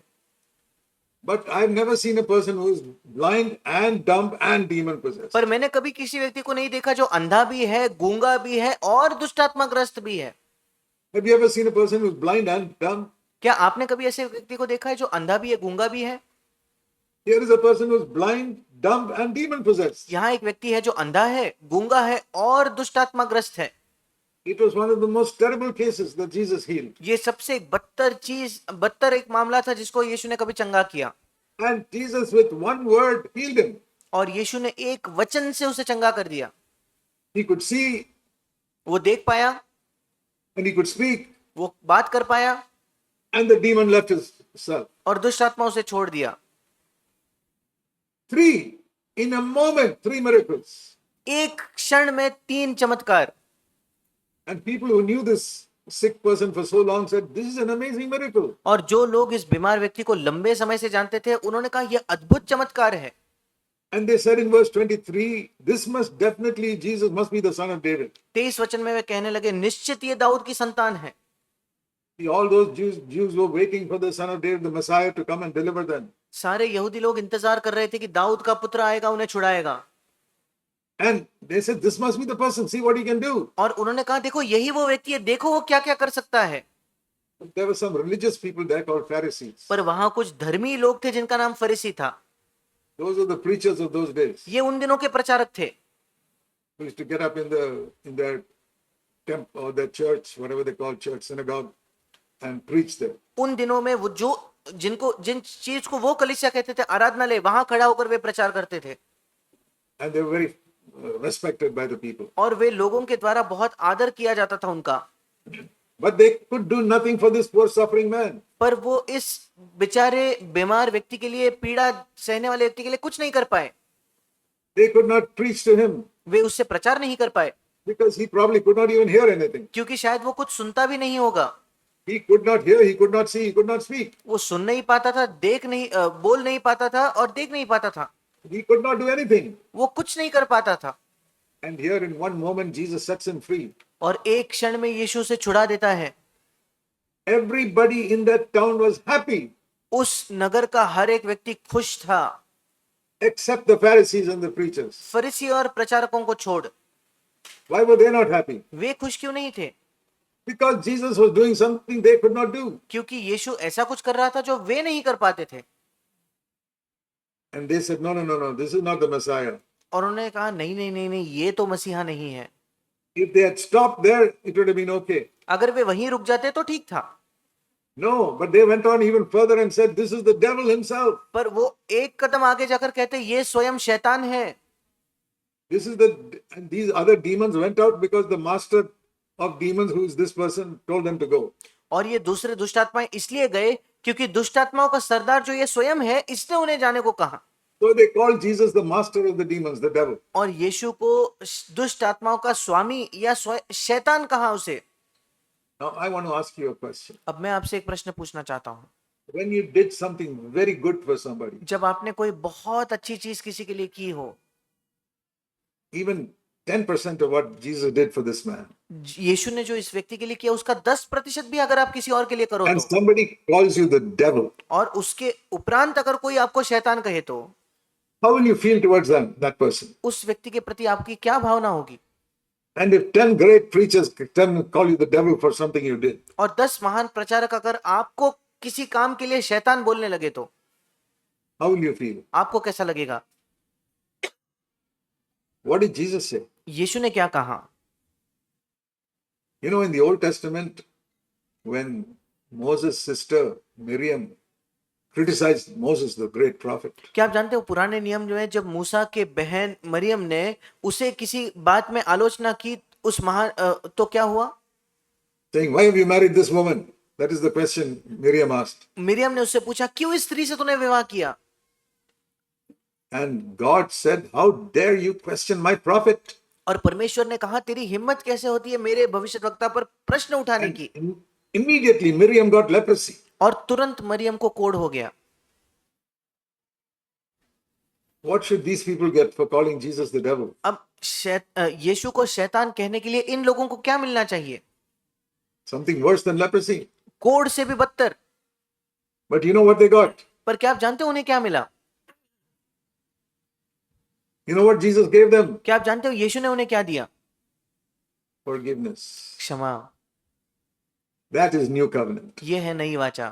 But I've never seen a person who is blind and dumb and demon possessed. पर मैंने कभी किसी व्यक्ति को नहीं देखा जो अंधा भी है, गूंगा भी है और दुष्ट आत्मा ग्रस्त भी है। Have you ever seen a person who's blind and dumb? क्या आपने कभी ऐसे व्यक्ति को देखा है जो अंधा भी है, गूंगा भी है? Here is a person who's blind, dumb and demon possessed. यहाँ एक व्यक्ति है जो अंधा है, गूंगा है और दुष्ट आत्मा ग्रस्त है। It was one of the most terrible cases that Jesus healed. ये सबसे बदतर एक मामला था जिसको यीशु ने कभी चंगा किया, And Jesus, with one word, healed him. और यीशु ने एक वचन से उसे चंगा कर दिया। He could see वो देख पाया, and he could speak, वो बात कर पाया, and the demon left his self. और दुष्ट आत्मा उसे छोड़ दिया। In a moment, 3 miracles. एक क्षण में 3 चमत्कार। And people who knew this sick person for so long said, this is an amazing miracle. और जो लोग इस बीमार व्यक्ति को लंबे समय से जानते थे, उन्होंने कहा यह अद्भुत चमत्कार है। And they said in verse 23, this must definitely, Jesus must be the son of David. 23 वचन में वे कहने लगे, निश्चित ये दाऊद की संतान है। See, all those Jews were waiting for the son of David, the Messiah, to come and deliver them. सारे यहूदी लोग इंतजार कर रहे थे कि दाऊद का पुत्र आएगा, उन्हें छुड़ाएगा। And they said, this must be the person, see what he can do. और उन्होंने कहा, देखो यही वो व्यक्ति है, देखो वो क्या क्या कर सकता है। There were some religious people there called Pharisees. पर वहां कुछ धर्मी लोग थे जिनका नाम फरीसी था। Those are the preachers of those days. ये उन दिनों के प्रचारक थे। Who used to get up in their temple or their church, whatever they call church, synagogue, and preach there. उन दिनों में वो जिन चीज को वो कलीसिया कहते थे, आराधनालय, वहां खड़ा होकर वे प्रचार करते थे। And they were very respected by the people. और वे लोगों के द्वारा बहुत आदर किया जाता था उनका। But they could do nothing for this poor suffering man. पर वो इस बेचारे बीमार व्यक्ति के लिए, पीड़ा सहने वाले व्यक्ति के लिए कुछ नहीं कर पाए। They could not preach to him वे उससे प्रचार नहीं कर पाए, because he probably could not even hear anything. क्योंकि शायद वो कुछ सुनता भी नहीं होगा। He could not hear, he could not see, he could not speak. वो सुन नहीं पाता था, बोल नहीं पाता था और देख नहीं पाता था। He could not do anything. वो कुछ नहीं कर पाता था। And here in one moment Jesus sets him free. और एक क्षण में यीशु उसे छुड़ा देता है। Everybody in that town was happy उस नगर का हर एक व्यक्ति खुश था, except the Pharisees and the preachers. फरीसी और प्रचारकों को छोड़। Why were they not happy? वे खुश क्यों नहीं थे? Because Jesus was doing something they could not do. क्योंकि यीशु ऐसा कुछ कर रहा था जो वे नहीं कर पाते थे। And they said, no, this is not the Messiah. और उन्होंने कहा, नहीं, ये तो मसीहा नहीं है। If they had stopped there, it would have been okay. अगर वे वहीं रुक जाते तो ठीक था। No, but they went on even further and said, this is the devil himself. पर वो एक कदम आगे जाकर कहते, ये स्वयं शैतान है। And these other demons went out because the master of demons, who is this person, told them to go. और ये दूसरे दुष्ट आत्माएं इसलिए गए क्योंकि दुष्ट आत्माओं का सरदार जो ये स्वयं है, इसने उन्हें जाने को कहा। So they called Jesus the master of the demons, the devil. और यीशु को दुष्ट आत्माओं का स्वामी या शैतान कहा उसे। Now I want to ask you a question. अब मैं आपसे एक प्रश्न पूछना चाहता हूँ। When you did something very good for somebody, जब आपने कोई बहुत अच्छी चीज किसी के लिए की हो, even 10% of what Jesus did for this man, यीशु ने जो इस व्यक्ति के लिए किया उसका 10% भी अगर आप किसी और के लिए करो and तो, somebody calls you the devil, और उसके उपरांत अगर कोई आपको शैतान कहे तो, how will you feel towards that person? उस व्यक्ति के प्रति आपकी क्या भावना होगी? And if 10 great preachers call you the devil for something you did, और 10 महान प्रचारक अगर आपको किसी काम के लिए शैतान बोलने लगे तो how will you feel? आपको कैसा लगेगा? What did Jesus say? यीशु ने क्या कहा? You know, in the Old Testament, when Moses' sister Miriam criticized Moses, the great prophet, क्या आप जानते हो पुराने नियम जो है, जब मूसा के बहन मरियम ने उसे किसी बात में आलोचना की उस महान तो क्या हुआ? saying, why have you married this woman? That is the question Miriam asked. Maryam ने उससे पूछा, क्यों इस स्त्री से तूने विवाह किया? And God said, how dare you question my prophet? और परमेश्वर ने कहा, तेरी हिम्मत कैसे होती है मेरे भविष्यद्वक्ता पर प्रश्न उठाने की? Immediately Miriam got leprosy. और तुरंत मरियम को कोढ़ हो गया। What should these people get for calling Jesus the devil? अब यीशु को शैतान कहने के लिए इन लोगों को क्या मिलना चाहिए? Something worse than leprosy. कोढ़ से भी बदतर। But you know what they got? पर क्या आप जानते हो उन्हें क्या मिला? You know what Jesus gave them? क्या आप जानते हो यीशु ने उन्हें क्या दिया? Forgiveness. क्षमा। That is new covenant. ये है नई वाचा।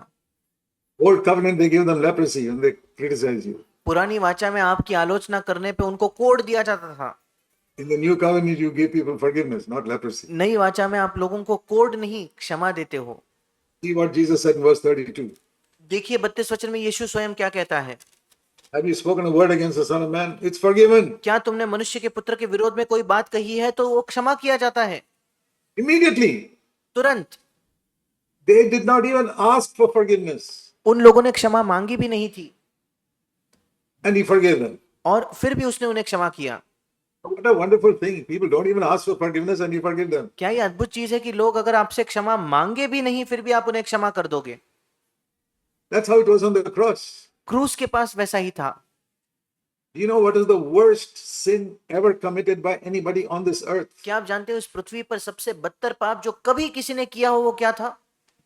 Old covenant, they give them leprosy and they criticize you. पुरानी वाचा में आपकी आलोचना करने पे उनको कोढ़ दिया जाता था। In the new covenant, you give people forgiveness, not leprosy. नई वाचा में आप लोगों को कोड नहीं, क्षमा देते हो। See what Jesus said in verse 32. देखिए 32 वचन में यीशु स्वयं क्या कहता है। Have you spoken a word against the Son of Man? It's forgiven. क्या तुमने मनुष्य के पुत्र के विरोध में कोई बात कही है तो वो क्षमा किया जाता है Immediately. तुरंत। They did not even ask for forgiveness. उन लोगों ने क्षमा मांगी भी नहीं थी And he forgave them. और फिर भी उसने उन्हें क्षमा किया। What a wonderful thing. People don't even ask for forgiveness and you forgive them. क्या ये अद्भुत चीज है कि लोग अगर आपसे क्षमा मांगे भी नहीं फिर भी आप उन्हें क्षमा कर दोगे। That's how it was on the cross. क्रूस के पास वैसा ही था। Do you know what is the worst sin ever committed by anybody on this earth? क्या आप जानते हो इस पृथ्वी पर सबसे बदतर पाप जो कभी किसी ने किया हो वो क्या था?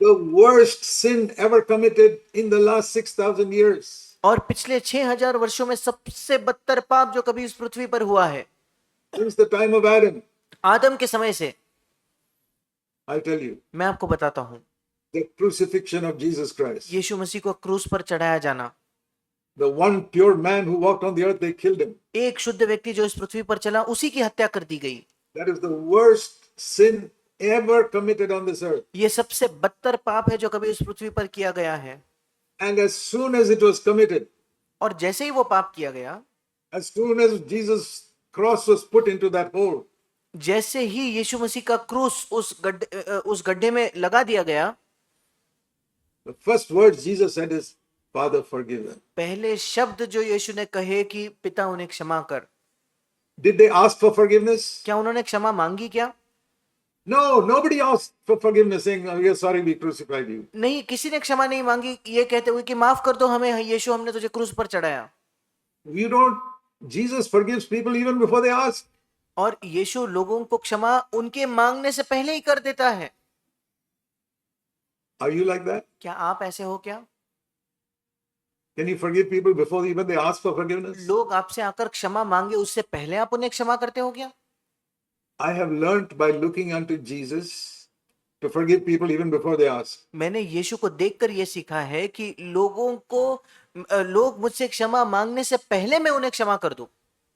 The worst sin ever committed in the last 6,000 years. और पिछले 6000 वर्षों में सबसे बदतर पाप जो कभी इस पृथ्वी पर हुआ है Since the time of Adam, आदम के समय से। I'll tell you, मैं आपको बताता हूं, the crucifixion of Jesus Christ. यीशु मसीह को क्रूस पर चढ़ाया जाना। The one pure man who walked on the earth, they killed him. एक शुद्ध व्यक्ति जो इस पृथ्वी पर चला उसी की हत्या कर दी गई। That is the worst sin ever committed on this earth. ये सबसे बदतर पाप है जो कभी इस पृथ्वी पर किया गया है। And as soon as it was committed, और जैसे ही वो पाप किया गया, as soon as Jesus' cross was put into that hole, जैसे ही यीशु मसीह का क्रूस उस गड्ढे में लगा दिया गया, the first words Jesus said is, Father, forgive them. पहले शब्द जो यीशु ने कहे कि पिता उन्हें क्षमा कर। Did they ask for forgiveness? क्या उन्होंने क्षमा मांगी क्या? No, nobody asked for forgiveness saying, oh, we are sorry we crucified you. नहीं, किसी ने क्षमा नहीं मांगी ये कहते हुए कि माफ कर दो हमें यीशु, हमने तुझे क्रूस पर चढ़ाया। We don't, Jesus forgives people even before they ask. और यीशु लोगों को क्षमा उनके मांगने से पहले ही कर देता है। Are you like that? क्या आप ऐसे हो क्या? Can you forgive people before even they ask for forgiveness? लोग आपसे आकर क्षमा मांगे उससे पहले आप उन्हें क्षमा करते हो क्या? I have learnt by looking unto Jesus to forgive people even before they ask. मैंने यीशु को देखकर यह सीखा है कि लोग मुझसे क्षमा मांगने से पहले मैं उन्हें क्षमा कर दूं।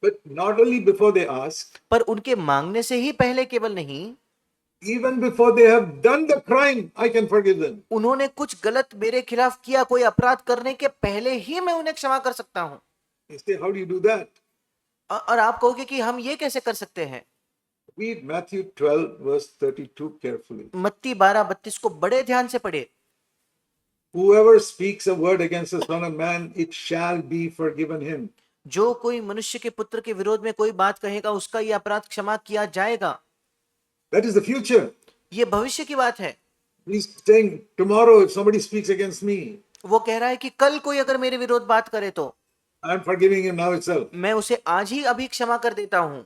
But not only before they ask, पर उनके मांगने से ही पहले केवल नहीं, even before they have done the crime, I can forgive them. उन्होंने कुछ गलत मेरे खिलाफ किया, कोई अपराध करने के पहले ही मैं उन्हें क्षमा कर सकता हूं। You say, how do you do that? और आप कहोगे कि हम ये कैसे कर सकते हैं? Read Matthew 12 verse 32 carefully. मत्ती 12:32 को बड़े ध्यान से पढ़े। Whoever speaks a word against the Son of Man, it shall be forgiven him. जो कोई मनुष्य के पुत्र के विरोध में कोई बात कहेगा उसका ये अपराध क्षमा किया जाएगा। That is the future. ये भविष्य की बात है। He's saying, tomorrow if somebody speaks against me, वो कह रहा है कि कल कोई अगर मेरे विरोध बात करे तो I'm forgiving him now itself. मैं उसे आज ही अभी क्षमा कर देता हूं।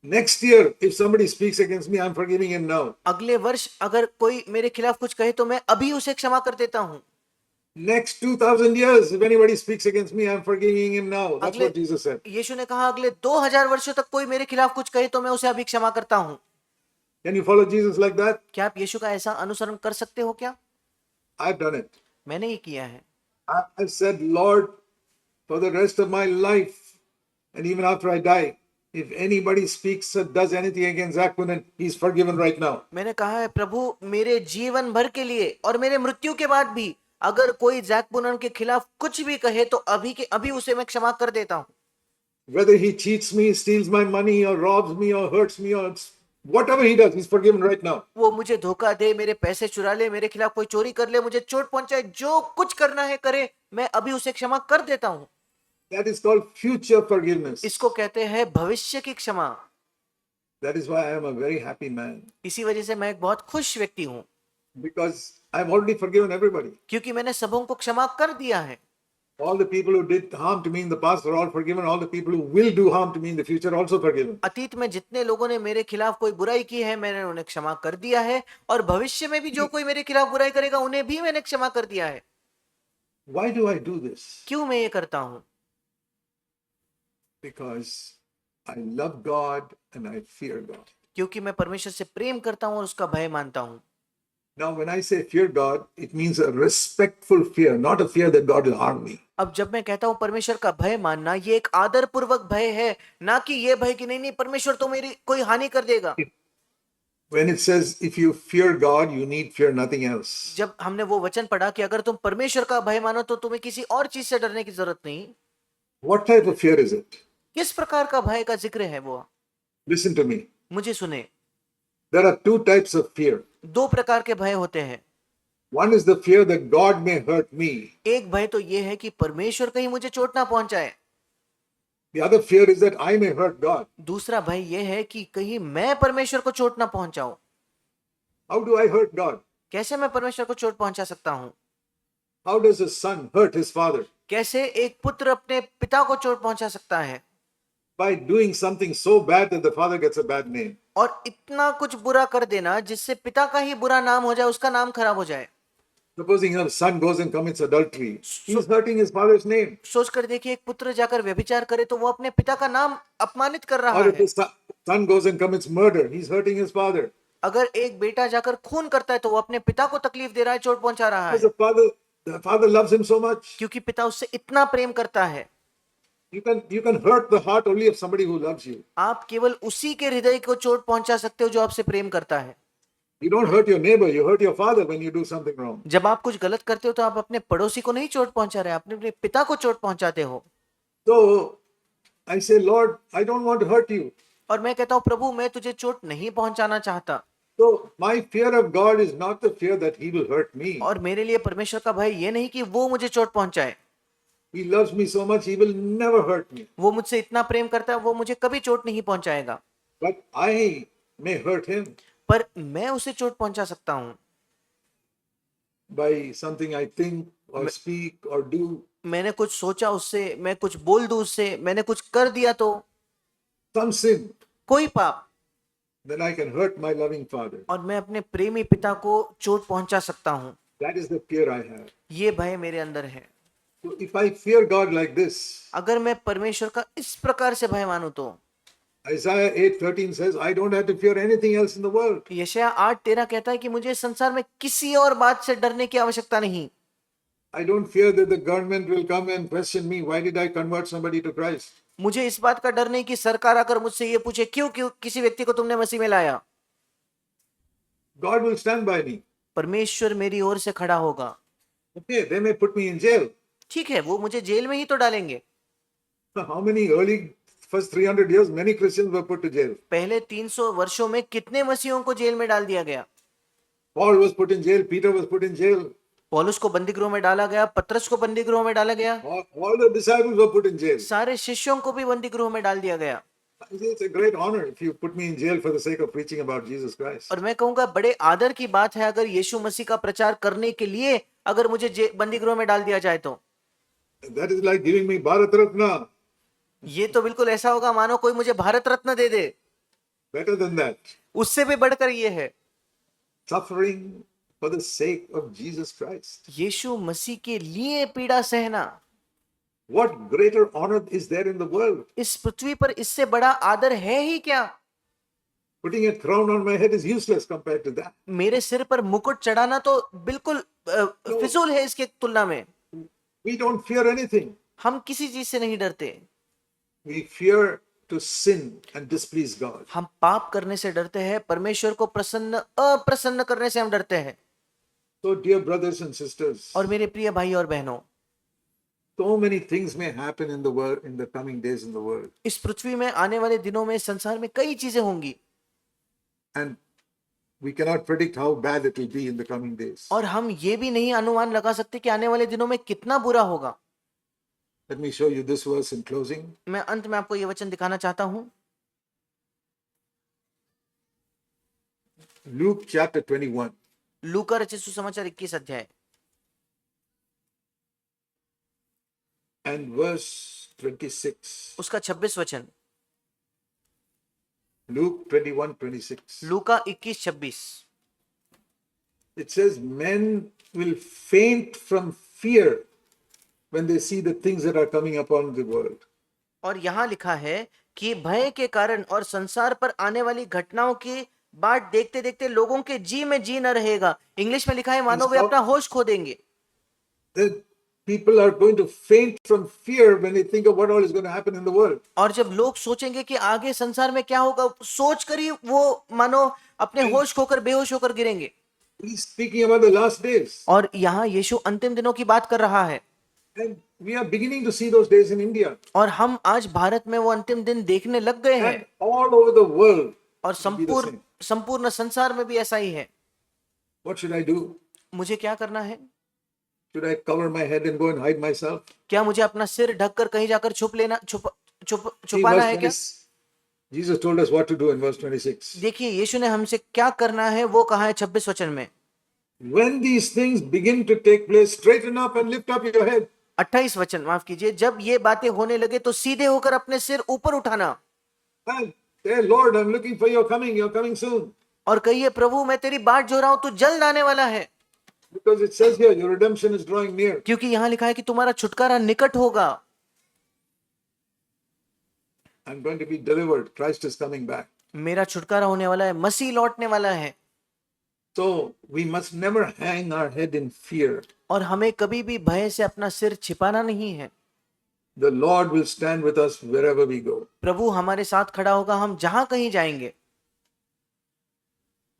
Next year, if somebody speaks against me, I'm forgiving him now. अगले वर्ष अगर कोई मेरे खिलाफ कुछ कहे तो मैं अभी उसे क्षमा कर देता हूं। Next 2,000 years, if anybody speaks against me, I'm forgiving him now. That's what Jesus said. यीशु ने कहा अगले 2000 वर्षों तक कोई मेरे खिलाफ कुछ कहे तो मैं उसे अभी क्षमा करता हूं। Can you follow Jesus like that? क्या आप यीशु का ऐसा अनुसरण कर सकते हो क्या? I've done it. मैंने ये किया है। I've said, Lord, for the rest of my life, and even after I die, if anybody speaks or does anything against Zach Punan, he's forgiven right now. मैंने कहा है प्रभु मेरे जीवन भर के लिए और मेरे मृत्यु के बाद भी अगर कोई जैक बुनन के खिलाफ कुछ भी कहे तो अभी के अभी उसे मैं क्षमा कर देता हूं। Whether he cheats me, steals my money, or robs me, or hurts me, or whatever he does, he's forgiven right now. वो मुझे धोखा दे, मेरे पैसे चुरा ले, मेरे खिलाफ कोई चोरी कर ले, मुझे चोट पहुंचाए, जो कुछ करना है करे, मैं अभी उसे क्षमा कर देता हूं। That is called future forgiveness. इसको कहते हैं भविष्य की क्षमा। That is why I am a very happy man. इसी वजह से मैं एक बहुत खुश व्यक्ति हूं। Because I've already forgiven everybody. क्योंकि मैंने सबों को क्षमा कर दिया है। All the people who did harm to me in the past are all forgiven. All the people who will do harm to me in the future are also forgiven. अतीत में जितने लोगों ने मेरे खिलाफ कोई बुराई की है मैंने उन्हें क्षमा कर दिया है और भविष्य में भी जो कोई मेरे खिलाफ बुराई करेगा उन्हें भी मैंने क्षमा कर दिया है। Why do I do this? क्यों मैं ये करता हूं? Because I love God and I fear God. क्योंकि मैं परमेश्वर से प्रेम करता हूं और उसका भय मानता हूं। Now, when I say fear God, it means a respectful fear, not a fear that God will harm me. अब जब मैं कहता हूं परमेश्वर का भय मानना, ये एक आदर पूर्वक भय है, ना कि ये भय कि नहीं नहीं परमेश्वर तो मेरी कोई हानि कर देगा। When it says, if you fear God, you need fear nothing else. जब हमने वो वचन पढ़ा कि अगर तुम परमेश्वर का भय मानो तो तुम्हें किसी और चीज से डरने की जरूरत नहीं। What type of fear is it? किस प्रकार का भय का जिक्र है वो? Listen to me. मुझे सुने। There are two types of fear. दो प्रकार के भय होते हैं। One is the fear that God may hurt me. एक भय तो ये है कि परमेश्वर कहीं मुझे चोट ना पहुंचाए। The other fear is that I may hurt God. दूसरा भय ये है कि कहीं मैं परमेश्वर को चोट ना पहुंचाऊं। How do I hurt God? कैसे मैं परमेश्वर को चोट पहुंचा सकता हूं? How does a son hurt his father? कैसे एक पुत्र अपने पिता को चोट पहुंचा सकता है? By doing something so bad that the father gets a bad name. और इतना कुछ बुरा कर देना जिससे पिता का ही बुरा नाम हो जाए, उसका नाम खराब हो जाए। Supposing a son goes and commits adultery, he's hurting his father's name. सोच कर देखिए, एक पुत्र जाकर व्यभिचार करे तो वो अपने पिता का नाम अपमानित कर रहा Or if है। the son goes and commits murder, he's hurting his father. अगर एक बेटा जाकर खून करता है तो वो अपने पिता को तकलीफ दे रहा है, चोट पहुंचा रहा Because है। the father loves him so much. क्योंकि पिता उससे इतना प्रेम करता है। You can hurt the heart only of somebody who loves you. आप केवल उसी के हृदय को चोट पहुंचा सकते हो जो आपसे प्रेम करता है। You don't hurt your neighbor, you hurt your father when you do something wrong. जब आप कुछ गलत करते हो तो आप अपने पड़ोसी को नहीं चोट पहुंचा रहे, आप अपने पिता को चोट पहुंचाते हो। So I say, Lord, I don't want to hurt you. और मैं कहता हूं, प्रभु मैं तुझे चोट नहीं पहुंचाना चाहता। So my fear of God is not the fear that he will hurt me. और मेरे लिए परमेश्वर का भय ये नहीं कि वो मुझे चोट पहुंचाए। He loves me so much, he will never hurt me. वो मुझसे इतना प्रेम करता है, वो मुझे कभी चोट नहीं पहुंचाएगा। But I may hurt him पर मैं उसे चोट पहुंचा सकता हूं by something I think or speak or do. मैंने कुछ सोचा उससे, मैं कुछ बोल दूं उससे, मैंने कुछ कर दिया तो, Some sin, कोई पाप, then I can hurt my loving father. और मैं अपने प्रेमी पिता को चोट पहुंचा सकता हूं। That is the fear I have. ये भय मेरे अंदर है। So if I fear God like this, अगर मैं परमेश्वर का इस प्रकार से भय मानूं तो Isaiah 8:13 says, I don't have to fear anything else in the world. यशायाह 8:13 कहता है कि मुझे संसार में किसी और बात से डरने की आवश्यकता नहीं। I don't fear that the government will come and question me, why did I convert somebody to Christ? मुझे इस बात का डर नहीं कि सरकार आकर मुझसे ये पूछे क्यों क्यों किसी व्यक्ति को तुमने मसीह में लाया। God will stand by me. परमेश्वर मेरी ओर से खड़ा होगा। Okay, they may put me in jail. ठीक है, वो मुझे जेल में ही तो डालेंगे। How many first 300 years, many Christians were put to jail. पहले 300 वर्षों में कितने मसीहों को जेल में डाल दिया गया। Paul was put in jail, Peter was put in jail. पौलुस को बंदी गृह में डाला गया, पतरस को बंदी गृह में डाला गया, All the disciples were put in jail. सारे शिष्यों को भी बंदी गृह में डाल दिया गया। It's a great honor if you put me in jail for the sake of preaching about Jesus Christ. और मैं कहूंगा बड़े आदर की बात है अगर यीशु मसीह का प्रचार करने के लिए अगर मुझे बंदी गृह में डाल दिया जाए तो। That is like giving me Bharat Ratna. ये तो बिल्कुल ऐसा होगा मानो कोई मुझे भारत रत्न दे दे। Better than that. उससे भी बढ़कर ये है, Suffering for the sake of Jesus Christ. यीशु मसीह के लिए पीड़ा सहना। What greater honor is there in the world? इस पृथ्वी पर इससे बड़ा आदर है ही क्या। Putting a crown on my head is useless compared to that. मेरे सिर पर मुकुट चढ़ाना तो बिल्कुल फिजूल है इसके तुलना में। We don't fear anything. हम किसी चीज से नहीं डरते। We fear to sin and displease God. हम पाप करने से डरते हैं, परमेश्वर को अप्रसन्न करने से हम डरते हैं। So dear brothers and sisters, और मेरे प्रिय भाई और बहनों, so many things may happen in the world in the coming days in the world. इस पृथ्वी में आने वाले दिनों में संसार में कई चीजें होंगी And we cannot predict how bad it will be in the coming days. और हम ये भी नहीं अनुमान लगा सकते कि आने वाले दिनों में कितना बुरा होगा। Let me show you this verse in closing. मैं अंत में आपको ये वचन दिखाना चाहता हूं। Luke chapter 21. लूका रचित सुसमाचार 21 अध्याय And verse 26. उसका 26 वचन। Luke 21:26. Luka 21:26। It says, men will faint from fear when they see the things that are coming upon the world. और यहां लिखा है कि भय के कारण और संसार पर आने वाली घटनाओं की बाट देखते देखते लोगों के जी में जी न रहेगा। इंग्लिश में लिखा है मानो He's वे talk- अपना होश खो देंगे। that people are going to faint from fear when they think of what all is going to happen in the world. और जब लोग सोचेंगे कि आगे संसार में क्या होगा, सोच कर ही वो मानो अपने होश खोकर बेहोश होकर गिरेंगे। He's speaking about the last days. और यहाँ यीशु अंतिम दिनों की बात कर रहा है। And we are beginning to see those days in India और हम आज भारत में वो अंतिम दिन देखने लग गए हैं। and all over the world. और It will be the same. संपूर्ण संसार में भी ऐसा ही है। What should I do? मुझे क्या करना है? Should I cover my head and go and hide myself? क्या मुझे अपना सिर ढककर कहीं जाकर See, छुपाना verse है क्या? 20 Jesus told us what to do in verse 26. देखिए यीशु ने हमसे क्या करना है वो कहा है 26 वचन में। When these things begin to take place, straighten up and lift up your head. 28 वचन, माफ कीजिए, जब ये बातें होने लगे तो सीधे होकर अपने सिर ऊपर उठाना And say, Lord, I'm looking for your coming. You're coming soon. और कहिए प्रभु मैं तेरी बाट जो रहा हूं, तू जल्द आने वाला है। Because it says here, your redemption is drawing near. क्योंकि यहां लिखा है कि तुम्हारा छुटकारा निकट होगा। I'm going to be delivered. Christ is coming back. मेरा छुटकारा होने वाला है, मसीह लौटने वाला है। So we must never hang our head in fear. और हमें कभी भी भय से अपना सिर छिपाना नहीं है। The Lord will stand with us wherever we go. प्रभु हमारे साथ खड़ा होगा, हम जहां कहीं जाएंगे।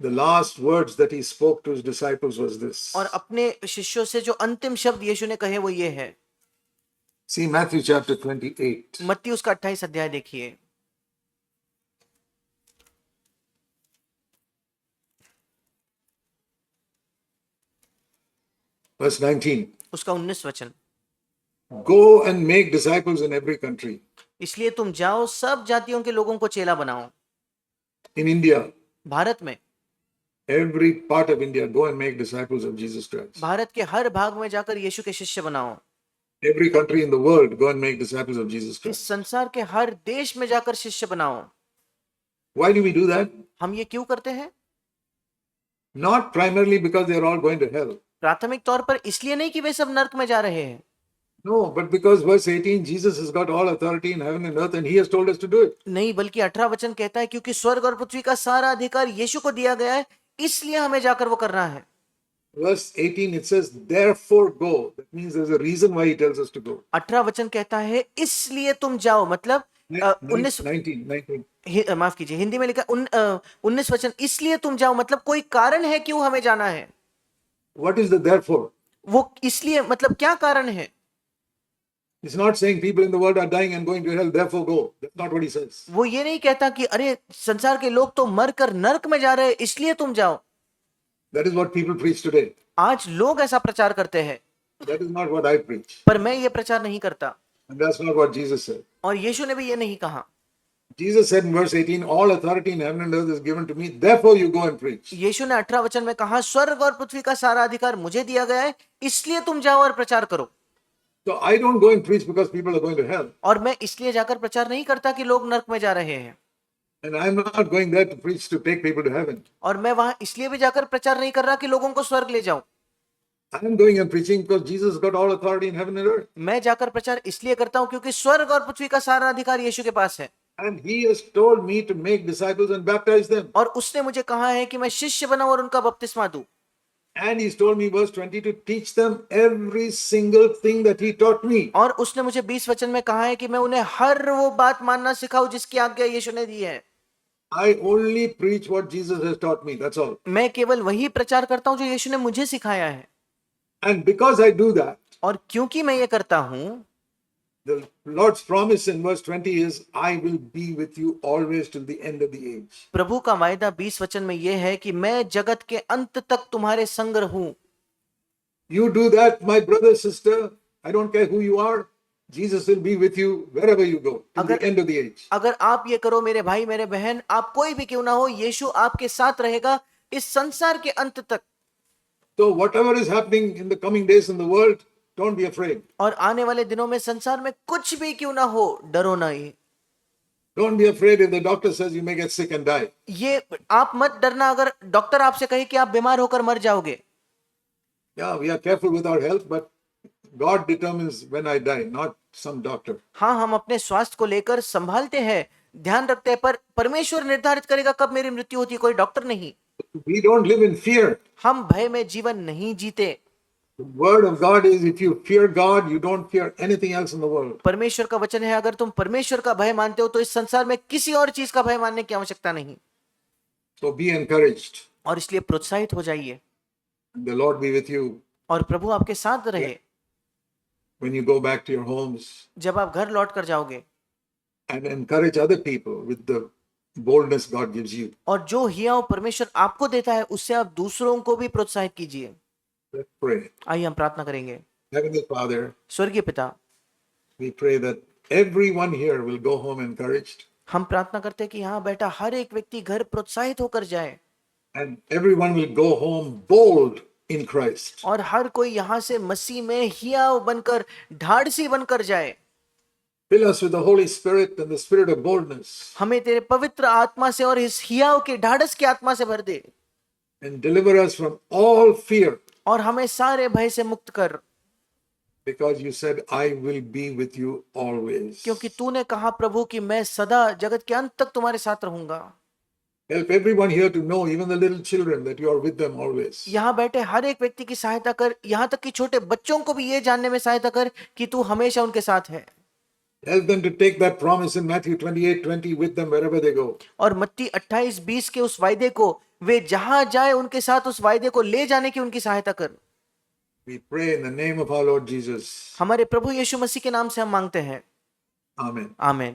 The last words that he spoke to his disciples was this. और अपने शिष्यों से जो अंतिम शब्द यीशु ने कहे वो ये है। See Matthew chapter 28. मत्ती उसका 28 अध्याय देखिए। Verse 19. उसका 19 वचन। Go and make disciples in every country. इसलिए तुम जाओ, सब जातियों के लोगों को चेला बनाओ। In India, भारत में, every part of India, go and make disciples of Jesus Christ. Bharat के हर भाग में जाकर यीशु के शिष्य बनाओ। Every country in the world, go and make disciples of Jesus इस Christ. संसार के हर देश में जाकर शिष्य बनाओ। Why do we do that? हम ये क्यों करते हैं? Not primarily because they are all going to hell. प्राथमिक तौर पर इसलिए नहीं कि वे सब नर्क में जा रहे हैं। No, but because verse 18, Jesus has got all authority in heaven and earth and he has told us to do it. नहीं, बल्कि 18 वचन कहता है क्योंकि स्वर्ग और पृथ्वी का सारा अधिकार यीशु को दिया गया है, इसलिए हमें जाकर वो करना है। Verse 18, it says, therefore go. That means there's a reason why he tells us to go. 18 वचन कहता है इसलिए तुम जाओ, मतलब 19. माफ कीजिए, हिंदी में लिखा 19 वचन, इसलिए तुम जाओ मतलब कोई कारण है क्यों हमें जाना है। What is the therefore? वो इसलिए मतलब क्या कारण है? It's not saying people in the world are dying and going to hell, therefore go. That's not what he says. वो ये नहीं कहता कि अरे संसार के लोग तो मरकर नरक में जा रहे हैं इसलिए तुम जाओ। That is what people preach today. आज लोग ऐसा प्रचार करते हैं, That is not what I preach. पर मैं ये प्रचार नहीं करता And that's not what Jesus said. और यीशु ने भी ये नहीं कहा। Jesus said in verse 18, all authority in heaven and earth is given to me, therefore you go and preach. यीशु ने 18 वचन में कहा स्वर्ग और पृथ्वी का सारा अधिकार मुझे दिया गया है, इसलिए तुम जाओ और प्रचार करो। So I don't go and preach because people are going to hell. और मैं इसलिए जाकर प्रचार नहीं करता कि लोग नरक में जा रहे हैं। And I'm not going there to preach to take people to heaven. और मैं वहां इसलिए भी जाकर प्रचार नहीं कर रहा कि लोगों को स्वर्ग ले जाऊं। I'm going and preaching because Jesus has got all authority in heaven and earth. मैं जाकर प्रचार इसलिए करता हूं क्योंकि स्वर्ग और पृथ्वी का सारा अधिकार यीशु के पास है। And he has told me to make disciples and baptize them. और उसने मुझे कहा है कि मैं शिष्य बनाऊं और उनका बपतिस्मा दूं। And he's told me, verse 20, to teach them every single thing that he taught me. और उसने मुझे 20 वचन में कहा है कि मैं उन्हें हर वो बात मानना सिखाऊं जिसकी आज्ञा यीशु ने दी है। I only preach what Jesus has taught me. That's all. मैं केवल वही प्रचार करता हूं जो यीशु ने मुझे सिखाया है। And because I do that, और क्योंकि मैं ये करता हूं, the Lord's promise in verse 20 is, I will be with you always till the end of the age. प्रभु का वायदा 20 वचन में यह है कि मैं जगत के अंत तक तुम्हारे संग रहूं। You do that, my brother, sister. I don't care who you are. Jesus will be with you wherever you go till the end of the age. अगर आप ये करो मेरे भाई मेरे बहन, आप कोई भी क्यों ना हो, यीशु आपके साथ रहेगा इस संसार के अंत तक। So whatever is happening in the coming days in the world, don't be afraid. और आने वाले दिनों में संसार में कुछ भी क्यों ना हो, डरो नहीं। Don't be afraid if the doctor says you may get sick and die. ये आप मत डरना अगर डॉक्टर आपसे कहे कि आप बीमार होकर मर जाओगे। Yeah, we are careful with our health, but God determines when I die, not some doctor. हाँ, हम अपने स्वास्थ्य को लेकर संभालते हैं, ध्यान रखते हैं, पर परमेश्वर निर्धारित करेगा कब मेरी मृत्यु होती है, कोई डॉक्टर नहीं। We don't live in fear. हम भय में जीवन नहीं जीते। The word of God is if you fear God, you don't fear anything else in the world. परमेश्वर का वचन है, अगर तुम परमेश्वर का भय मानते हो तो इस संसार में किसी और चीज का भय मानने की आवश्यकता नहीं। So be encouraged. और इसलिए प्रोत्साहित हो जाइए, The Lord be with you और प्रभु आपके साथ रहे when you go back to your homes, जब आप घर लौट कर जाओगे। and encourage other people with the boldness God gives you. और जो हियाव परमेश्वर आपको देता है उससे आप दूसरों को भी प्रोत्साहित कीजिए। Let's pray. आइए हम प्रार्थना करेंगे। Heavenly Father, स्वर्गीय पिता, we pray that everyone here will go home encouraged, हम प्रार्थना करते हैं कि यहाँ बैठा हर एक व्यक्ति घर प्रोत्साहित होकर जाए, and everyone will go home bold in Christ. और हर कोई यहाँ से मसीह में हियाव बनकर, ढाढ़सी बनकर जाए। Fill us with the Holy Spirit and the spirit of boldness, हमें तेरे पवित्र आत्मा से और इस हियाव के ढाढ़स की आत्मा से भर दे, and deliver us from all fear, और हमें सारे भय से मुक्त कर, because you said, I will be with you always. क्योंकि तूने कहा प्रभु कि मैं सदा जगत के अंत तक तुम्हारे साथ रहूंगा। Help everyone here to know, even the little children, that you are with them always. यहाँ बैठे हर एक व्यक्ति की सहायता कर, यहाँ तक कि छोटे बच्चों को भी ये जानने में सहायता कर कि तू हमेशा उनके साथ है। Help them to take that promise in Matthew 28:20 with them wherever they go. और मत्ती 28:20 के उस वायदे को वे जहां जाए उनके साथ उस वायदे को ले जाने की उनकी सहायता कर। We pray in the name of our Lord Jesus. हमारे प्रभु यीशु मसीह के नाम से हम मांगते हैं, Amen. आमीन।